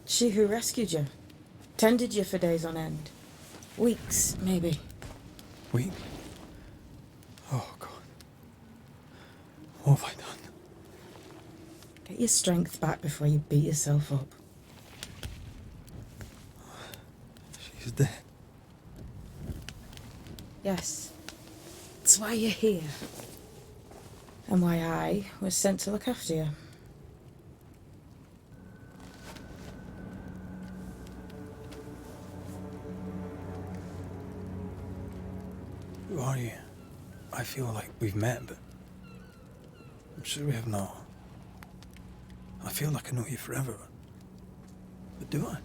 She who rescued you. Tended you for days on end. Weeks, maybe. We? Oh, God. What have I done? Get your strength back before you beat yourself up. She's dead. Yes. That's why you're here. And why I was sent to look after you. Who are you? I feel like we've met, but I'm sure we have not. I feel like I know you forever, but do I?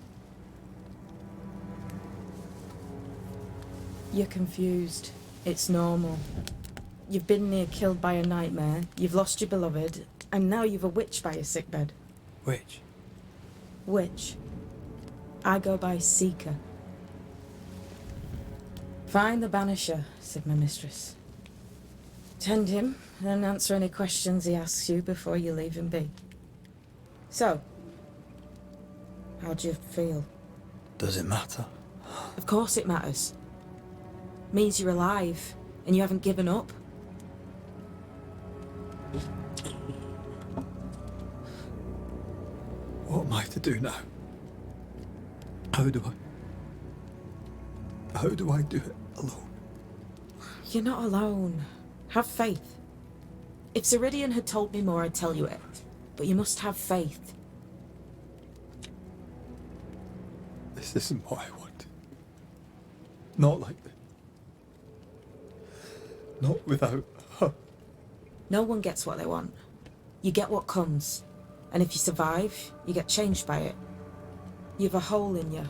You're confused. It's normal. You've been near killed by a nightmare, you've lost your beloved, and now you've a witch by your sickbed. Which? Witch. I go by Seeker. Find the Banisher, said my mistress. Tend him, and answer any questions he asks you before you leave him be. So, how do you feel? Does it matter? Of course it matters. Means you're alive, and you haven't given up. What am I to do now? How do I do it alone? You're not alone. Have faith. If Ceridian had told me more, I'd tell you it. But you must have faith. This isn't what I want. Not like this. Not without her. No one gets what they want. You get what comes. And if you survive, you get changed by it. You've a hole in you.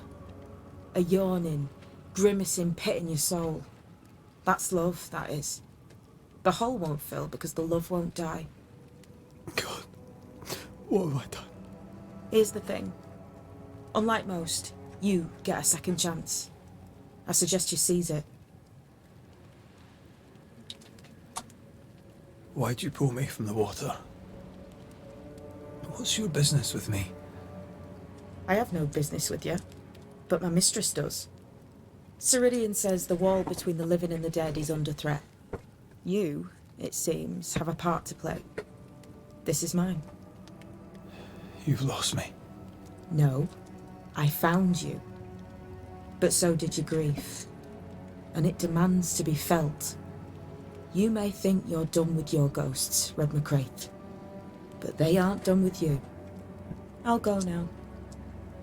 A yawning, grimacing pit in your soul. That's love, that is. The hole won't fill because the love won't die. God, what have I done? Here's the thing. Unlike most, you get a second chance. I suggest you seize it. Why'd you pull me from the water? What's your business with me? I have no business with you, but my mistress does. Ceridian says the wall between the living and the dead is under threat. You it seems, have a part to play. This is mine. You've lost me. No, I found you. But so did your grief. And it demands to be felt. You may think you're done with your ghosts, Red McCraith. But they aren't done with you. I'll go now.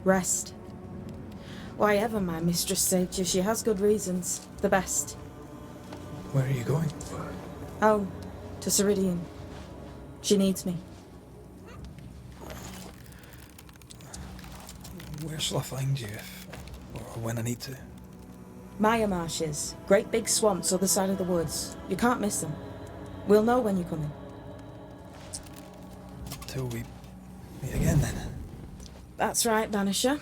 Rest. Why ever my mistress saved you, she has good reasons. The best. Where are you going? Home. To Ceridian. She needs me. Where shall I find you if, or when I need to? Maya marshes. Great big swamps other side of the woods. You can't miss them. We'll know when you're coming. Till we meet again then. That's right, Banisher.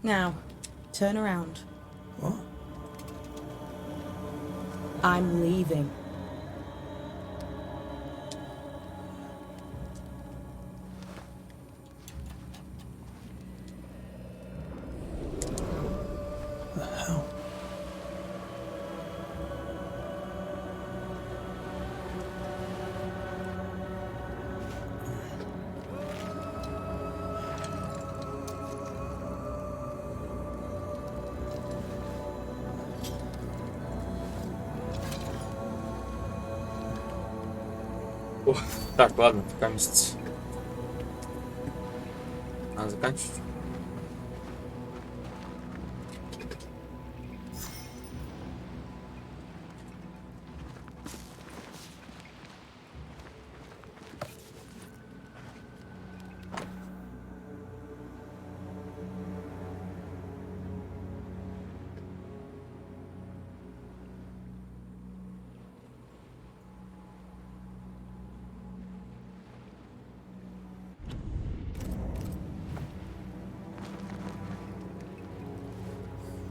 Now, turn around. What? I'm leaving. The hell? О, так, ладно, пока месяц. Надо заканчивать.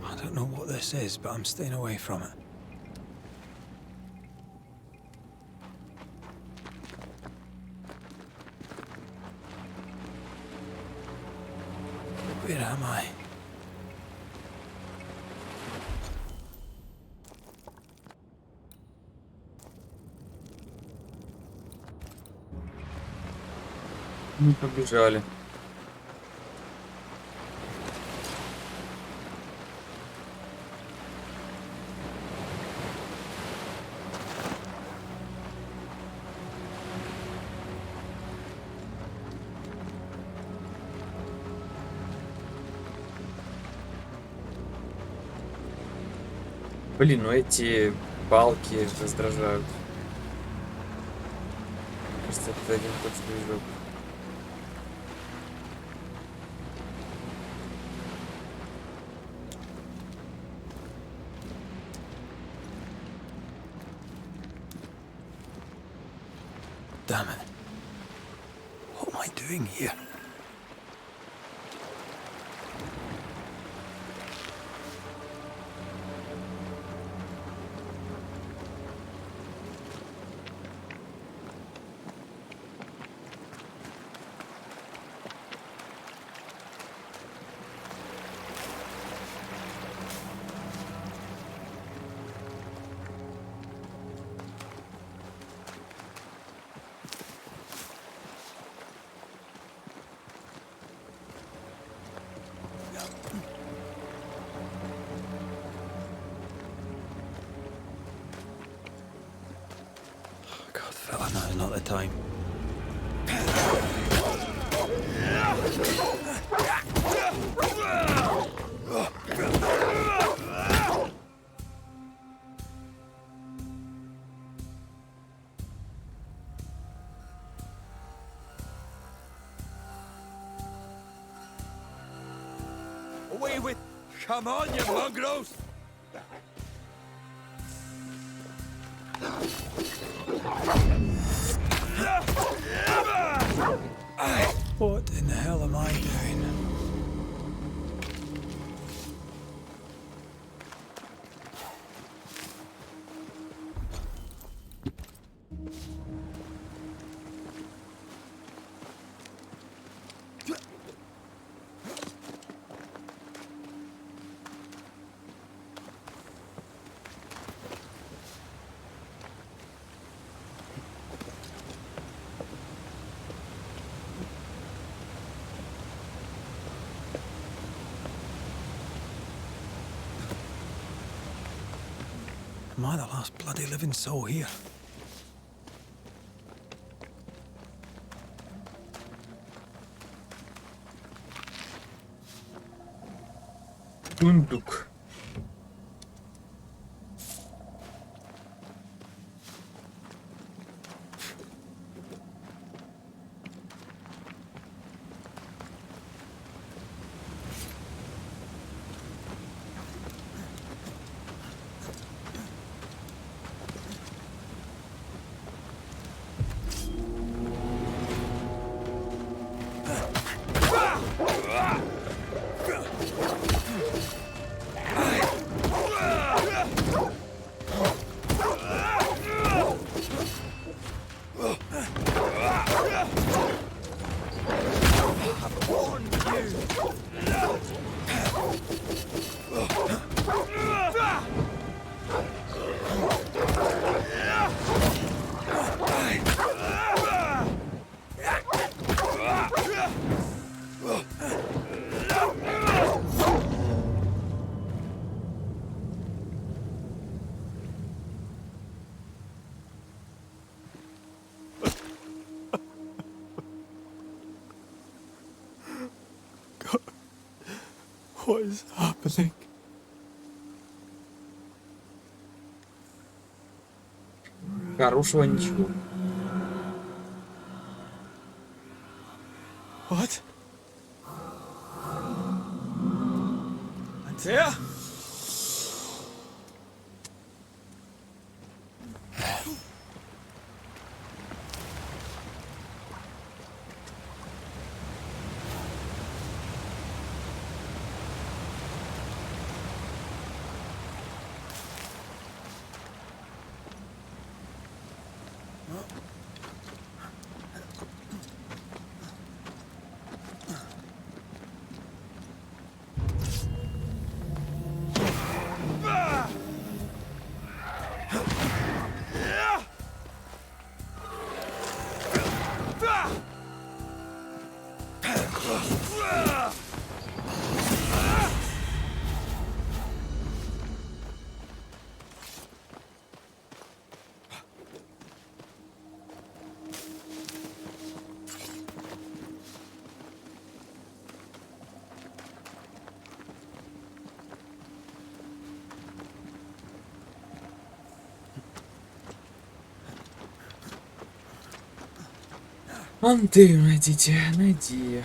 I don't know what this is, but I'm staying away from it. Where am I? Мы побежали. Блин, ну эти палки раздражают. Кажется, это один и тот же движок. Damn it. What am I doing here? God, fella, now's not the time. Away with... Come on, you mongrels! What in the hell am I doing? Am I the last bloody living soul here? Сундук. What is happening? Хорошего ничего. What? Antea? Антею найдите, найди.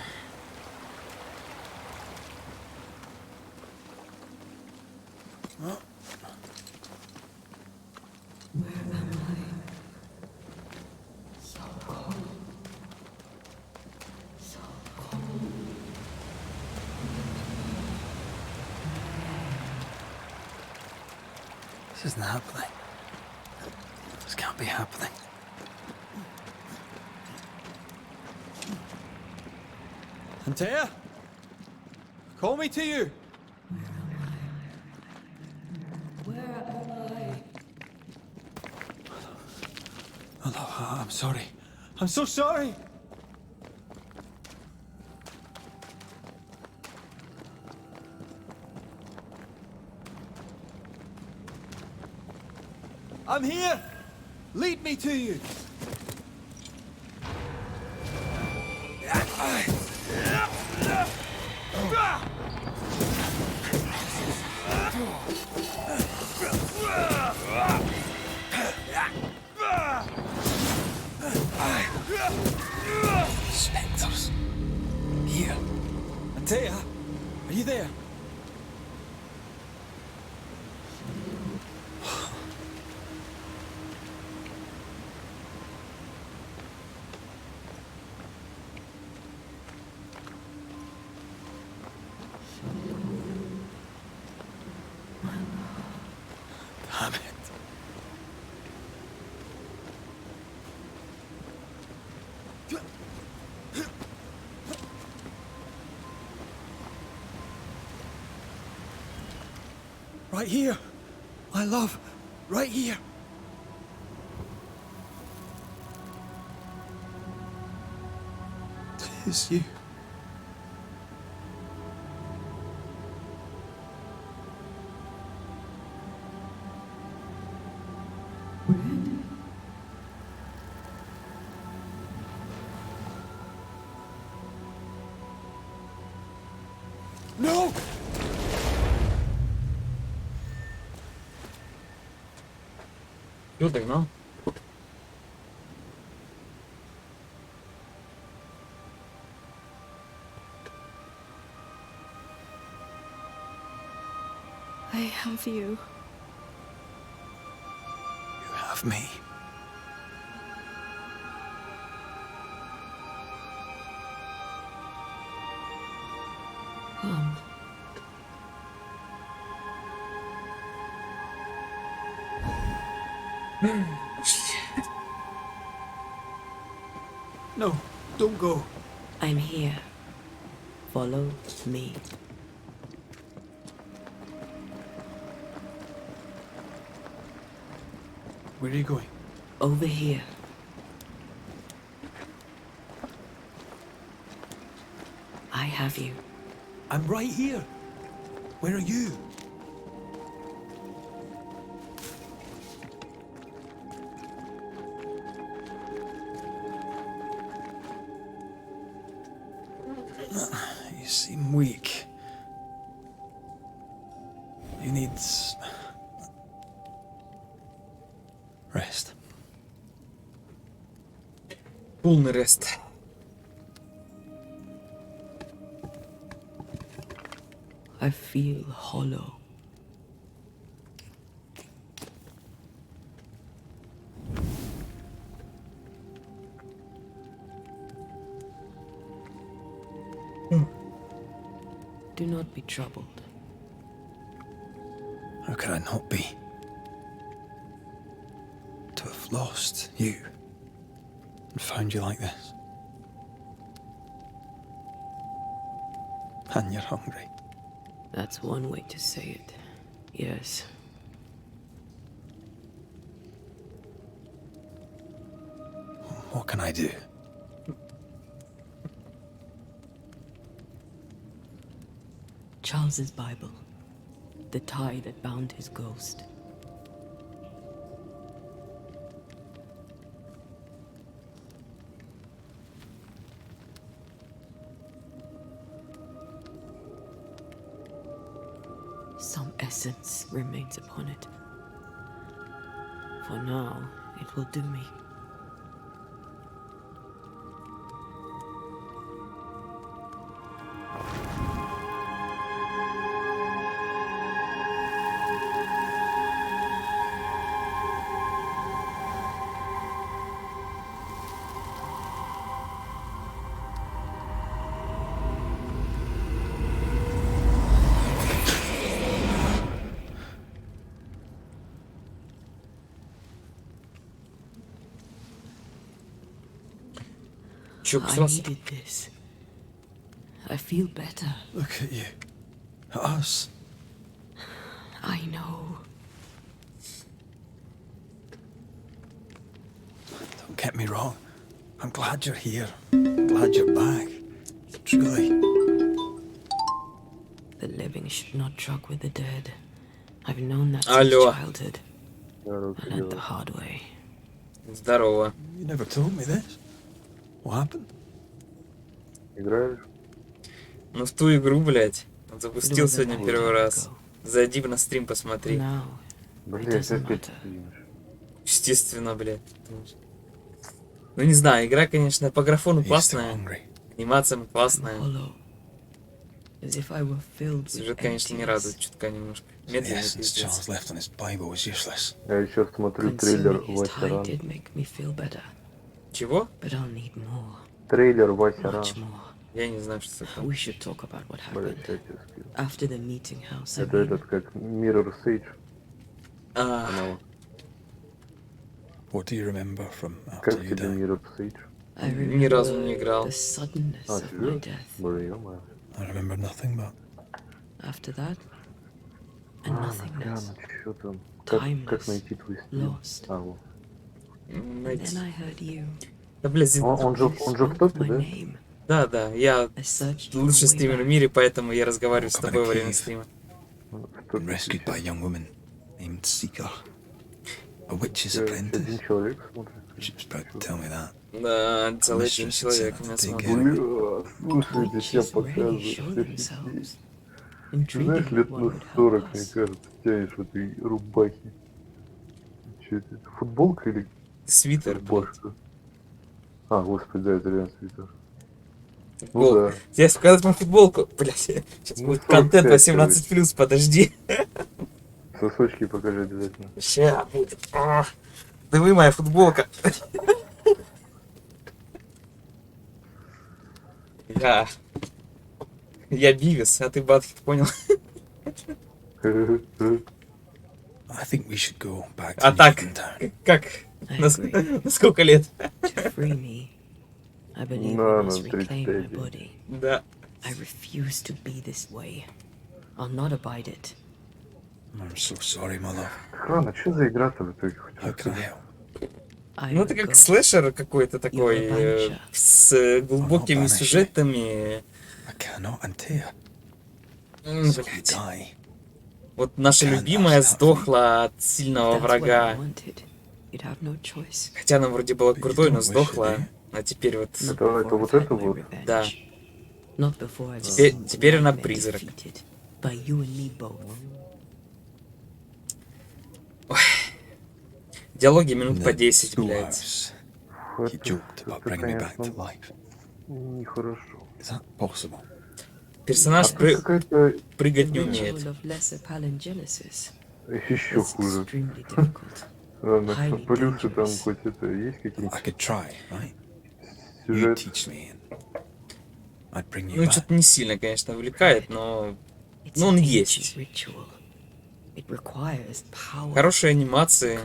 This isn't happening. This can't be happening. Antea? Call me to you. Where am I? Aloha, I'm sorry. I'm so sorry. I'm here. Lead me to you. Spectres. Here. Antea, are you there? Damn it. Right here. My love. Right here. It's you. No! Чё догнал? I have you. You have me. Come. No, don't go. I'm here. Follow me. Where are you going? Over here. I have you. I'm right here. Where are you? You seem weak. You need rest. Полный рест. I feel hollow. Do not be troubled. How could I not be? To have lost you and found you like this. And you're hungry. That's one way to say it. Yes. What can I do? Charles's Bible. The tie that bound his ghost. Some essence remains upon it. For now, it will do me. Чё, I обосрался? needed this. I feel better. Look at you. At us. I know. Don't get me wrong. I'm glad you're here. Glad you're back. Truly. The living should not truck with the dead. I've known that Алло. since childhood. I learned the hard way. Здорово. You never told me this. What happened? Ну в ту игру, блядь. Он It запустил was a сегодня первый lifetime раз. ago. Зайди на стрим, посмотри. Now, it doesn't matter. Естественно, блядь. Ну не знаю, игра, конечно, по графону He's still классная. hungry. Анимация I'm классная. hollow, as if I were filled with Сюжет, конечно, не emptiness. радует. Чутка немножко. The Медленный essence пиздец. Charles left on his Bible was useless. Я еще смотрю трейлер Consuming his Вася tie Ран. did make me feel better, Чего? but I'll need more, Трейлер Вася Ран. much more. Я не знаю, что это. We should talk about what Блять, happened я тебе скину. after the meeting house. I Это mean. этот как Mirror Sage А, канал. What do you remember from after Как you тебе died? Mirror Sage? I ни разу не remember играл. the suddenness А, of my серьезно? death. Блин, ё-моё. I remember nothing but After that, and А, nothingness, что там? Как Timeless. найти твой стиль? lost. А, вот. And then I heard you. Да, блядь, Он же You в spoke топе, my да? name. да, да, я I searched for a лучший way стример в back. мире, поэтому я разговариваю с Woke up in тобой a во время cave. стрима. В and топе rescued by a сейчас. young woman named Seeker. A witch's Один apprentice? человек смотрит. She was about to tell me that. Да, целый один Mistress had человек sent her меня to take смотрит. care of me. Бля, слушайте, тебя Witches rarely показывают show все в сети. themselves. Ты знаешь, Intriguing that лет one на would help 40, мне us. кажется, тянешь в этой рубахе. Че это? Это футболка или Свитер, блядь. рубашка? А, господи, да, это реально свитер. Ну Футболка. да. Я показать мою футболку. Блядь, сейчас Ну, будет контент 45, 18+, подожди. Сосочки покажи обязательно. Ща будет. Дивы, моя футболка. Я Бивис, а ты Батхит, понял? I think we should go back to А так, Newton. как? На сколько лет? To free me, I believe No, we no, must reclaim my 35. body. Да. I refuse to be this way. I'll not abide it. I'm so sorry, my love. Охрана, что за игра-то в итоге? Хоть How can I расскажи. help? Ну, это как слэшер какой-то такой, с глубокими сюжетами. I cannot until Блять. Вот наша любимая сдохла от сильного врага. Хотя она вроде была крутой, но сдохла. А теперь вот... Это вот это вот? Да. Теперь она призрак. Ой. Диалоги минут по 10, блядь. He joked about bringing me back to life. Нехорошо. Is that possible? Персонаж какая-то... прыгать не умеет. Еще хуже. Ладно, плюсы там хоть это есть какие-то? I could try, right? You Сюжет. teach me and I'd bring you Ну, back. что-то не сильно, конечно, увлекает, но... Ну, он есть. Хорошие анимации.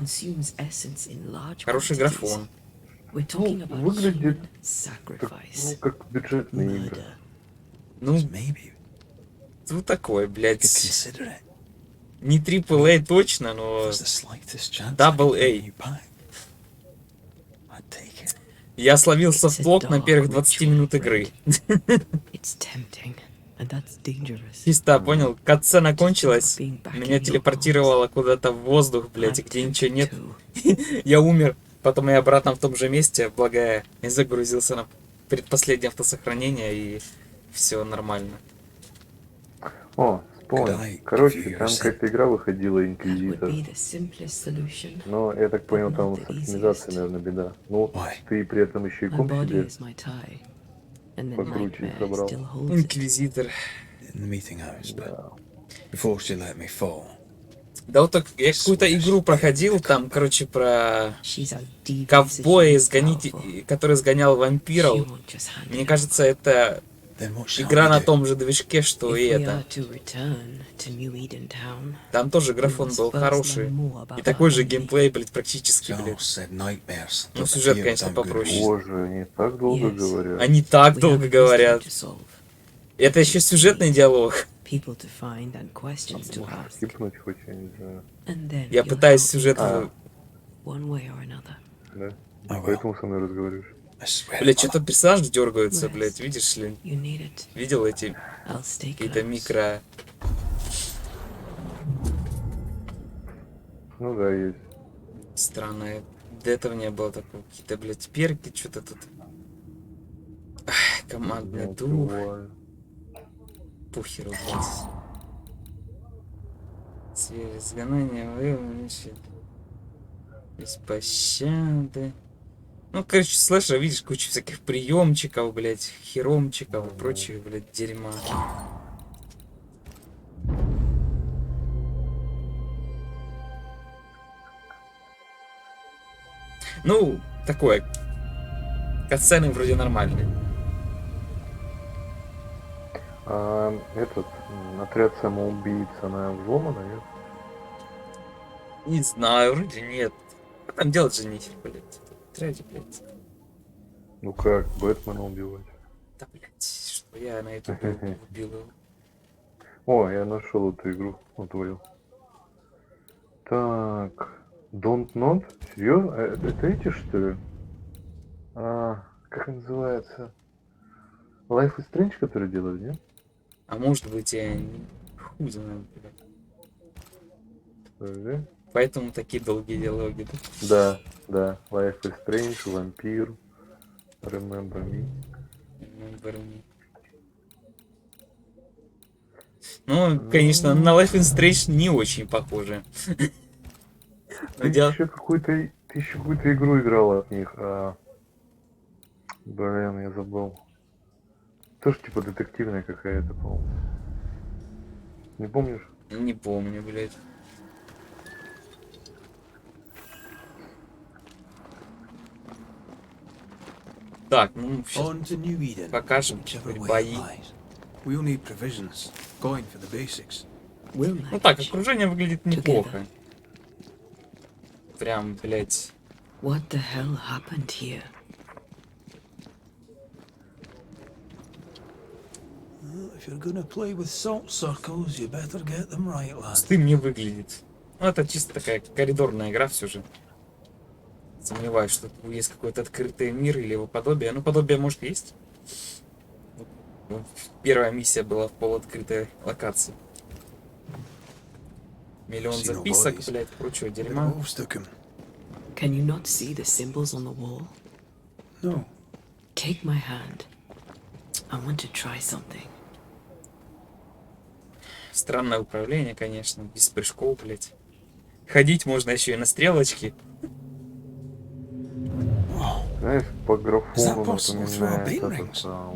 Хороший графон. Ну, выглядит так, ну, как бюджетные игры. Ну, Maybe вот такой, I could блядь. consider it. Не AAA точно, но If there's the slightest chance I Double could A. bring you back, I'd take it. Я словил софтблок на первых 20 минут игры. Чисто, понял, катсцена кончилась, меня телепортировало куда-то в воздух, блядь, и где ничего нет. Я умер, потом я обратно в том же месте, благо я загрузился на предпоследнее автосохранение, и все нормально. О, вспомнил. Короче, там какая-то игра выходила, Инквизитор. Но я так понял, там с оптимизацией, наверное, беда. Ну, ты при этом еще и комп себе покруче собрал. Инквизитор. In the meeting house, but before she let me fall, Да вот так, я какую-то игру проходил, там, короче, про ковбоя, который сгонял вампиров. Мне кажется, это игра на том же движке, что и это. Там тоже графон был хороший. И такой же геймплей, блядь, практически, блядь. Ну, сюжет, конечно, попроще. Боже, они так долго говорят. Они так долго говорят. Это еще сюжетный диалог. Скипнуть хоть, я не знаю. Я пытаюсь сюжет... Да? Oh, Поэтому со мной разговариваешь. Блядь, что-то персонажи дергаются, блядь, видишь ли? Видел эти какие-то микро... Ну да, есть. Странно, до этого не было такого. Какие-то, блядь, перки, что-то тут. Ах, командный дух. Пухеру, блядь. Свежее изгнание, вымощи. Без пощады. Ну, короче, слэшер, видишь, куча всяких приемчиков, блядь, херомчиков и прочих, блядь, дерьма. Ну, такое. Катсцены вроде нормальные. А этот отряд самоубийц, она взломана, нет? Не знаю, вроде нет. Что там делать же нефиг, блядь. Отряде, блядь. Ну как, Бэтмена убивать? Да, блядь, что я на эту убил его. О, я нашел эту игру, вот твою. Так, Don't Not? Серьезно? Это эти, что ли? Как называется? Life is Strange, который делают, нет? А может быть, я хуй знаю, блядь. Подожди. Поэтому такие долгие диалоги. Да, да. Life is Strange, вампир, Remember Me. Ну, конечно, на Life is Strange не очень похоже. Ты еще какую-то игру играла от них. Блин, я забыл. Тоже типа детективная какая-то, по-моему. Не помнишь? Не помню, блядь. Так, ну сейчас покажем бои. Ну так, окружение выглядит неплохо. Прям, блядь. What the hell happened here? If you're gonna play with salt circles, you better get them right, lad. Пустым не выглядит. Ну, это чисто такая коридорная игра все же. Сомневаюсь, что тут есть какой-то открытый мир или его подобие. Ну, подобие, может, есть. Первая миссия была в полуоткрытой локации. Миллион записок, блядь, прочего дерьма. Can you not see the symbols on the wall? No. Take my hand. I want to try something. Странное управление, конечно, без прыжков, блядь. Ходить можно еще и на стрелочке. Знаешь, по графону напоминает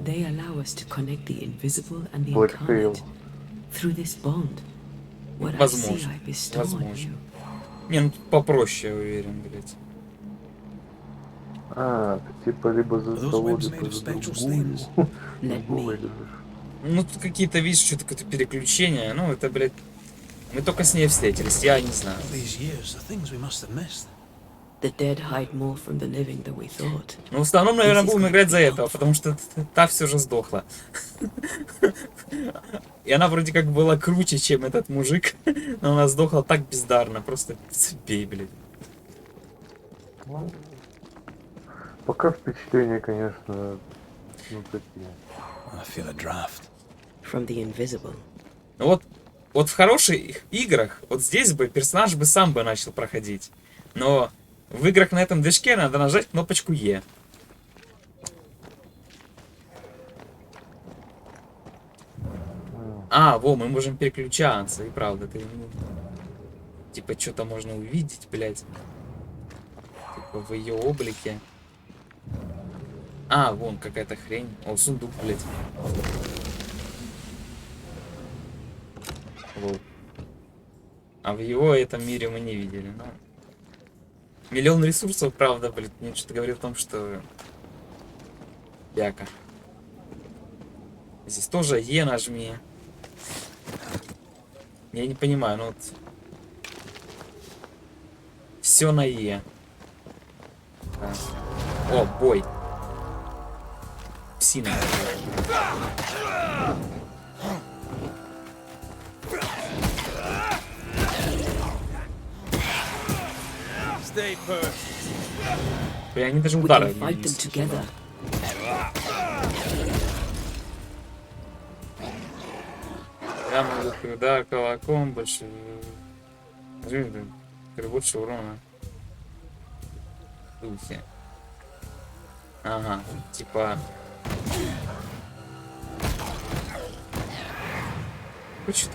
They allow us to connect the invisible and the Black incarnate through this bond. What I see, I bestow on you. Не, ну тут попроще, я уверен, блядь. Ты типа либо за того, либо за другую. Ну тут какие-то, видишь, что-то какое-то переключение. Ну это, блядь, мы только с ней встретились, я не знаю. The dead hide more from the living than we thought. Ну в основном, наверное, будем играть за этого, потому что та все же сдохла. И она вроде как была круче, чем этот мужик, но она сдохла так бездарно, просто бей, блядь. Ну, пока впечатления, конечно, ну такие. I feel a draft. From the invisible. Вот в хороших играх, вот здесь бы персонаж бы сам бы начал проходить. Но в играх на этом движке надо нажать кнопочку Е. Во, мы можем переключаться, и правда, ты, типа, что-то можно увидеть, блядь. Типа, в ее облике. Вон какая-то хрень. О, сундук, блядь. Вот. А в его этом мире мы не видели, но... Миллион ресурсов, правда, блядь, мне что-то говорит о том, что... Бяка. Здесь тоже Е нажми. Я не понимаю, ну вот... Все на Е. Так. О, бой. Псина. Бля, они даже удара не нанесли. Я могу удар кулаком больше... больше урона. Духе. Ага, типа...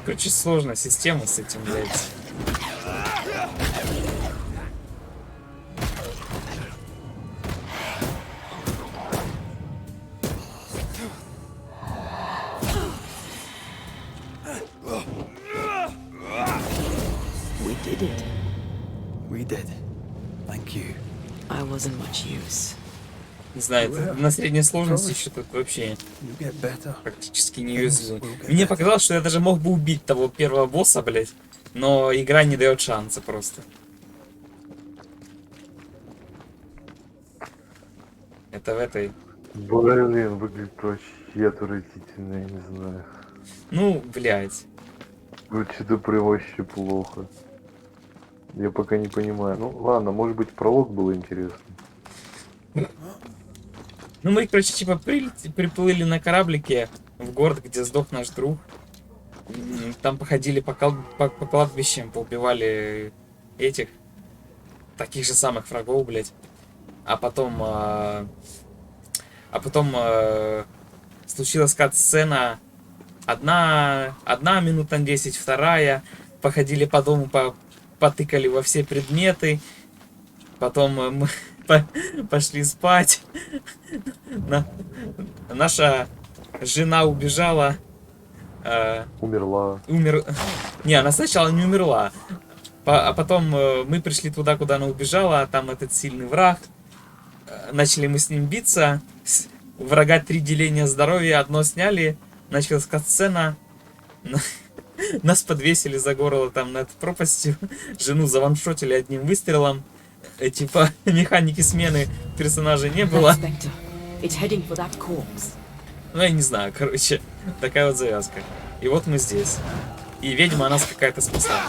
Короче, сложная система с этим, блядь. We did it. We did. Thank you. I wasn't much use. Не знаю, на средней сложности что-то вообще практически неуязвимо. Мне показалось, что я даже мог бы убить того первого босса, блядь. Но игра не дает шанса просто. Это в этой... Блин, выглядит вообще отвратительно, я не знаю. Ну, блядь. Вот что-то прям вообще плохо. Я пока не понимаю. Ну, ладно, может быть, пролог был интересный. Ну, мы, короче, типа приплыли на кораблике в город, где сдох наш друг. Там походили по кладбищам, поубивали этих, таких же самых врагов, блядь. А потом случилась кат-сцена. Одна минут на 10, вторая. Походили по дому, потыкали во все предметы. Потом мы пошли спать. Наша жена убежала. Умерла. Не, она сначала не умерла. А потом мы пришли туда, куда она убежала. А там этот сильный враг. Начали мы с ним биться. У врага 3 деления здоровья. Одно сняли. Началась катсцена. Нас подвесили за горло там над пропастью. Жену заваншотили одним выстрелом. Типа механики смены персонажа не было. Ну, я не знаю, короче, такая вот завязка. И вот мы здесь. И ведьма нас какая-то спасла.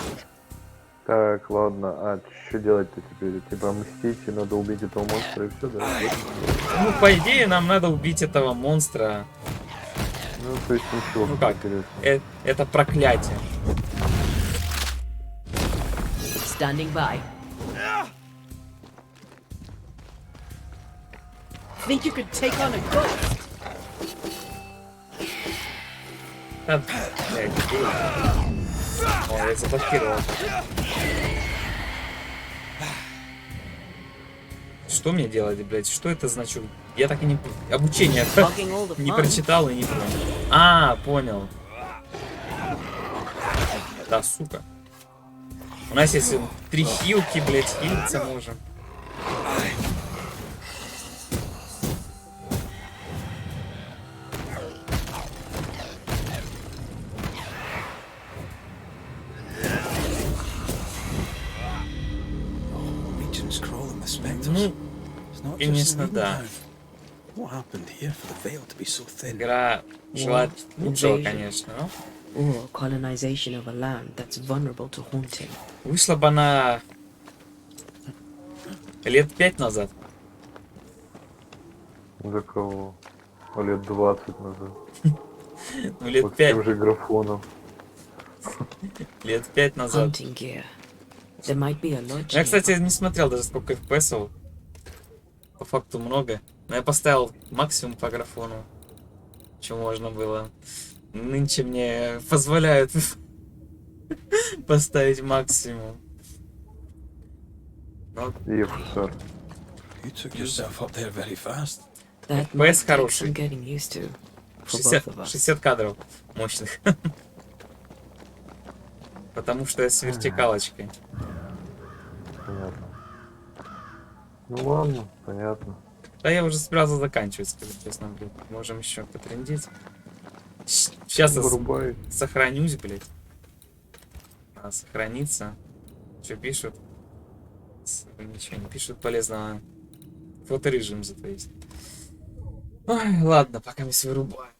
Так, ладно, а что делать-то теперь? Типа мстить, и надо убить этого монстра и все, да? Ну, по идее, нам надо убить этого монстра. Ну, то есть ничего. Ну как, это проклятие. Standing by. Think you could take on a ghost? О, я заблокировал. Что мне делать, блядь? Что это значит? Я так и не... Обучение не прочитал и не понял. А, понял. Да, сука. У нас есть 3 хилки, блядь, хилиться можем. Ну, конечно, да. Игра желает лучшего, конечно, но... Вышла бы она лет 5 назад. За кого? Лет 20 назад. Ну, лет вот 5. тем же графоном. Лет 5 назад. Я, кстати, не смотрел даже сколько FPS-ов. По факту много. Но я поставил максимум по графону. Что можно было. Нынче мне позволяют поставить максимум. И офицер. FPS хороший. 60 кадров мощных. Потому что я с вертикалочкой. Понятно. Ну ладно, понятно. Да я уже собирался заканчивать, сказать честно, блядь. Можем еще потрендить. Сейчас я сохранюсь, блядь. Надо сохраниться. Что пишут? Ничего не пишут полезного. Фоторежим зато есть. Ой, ладно, пока мы все вырубаем.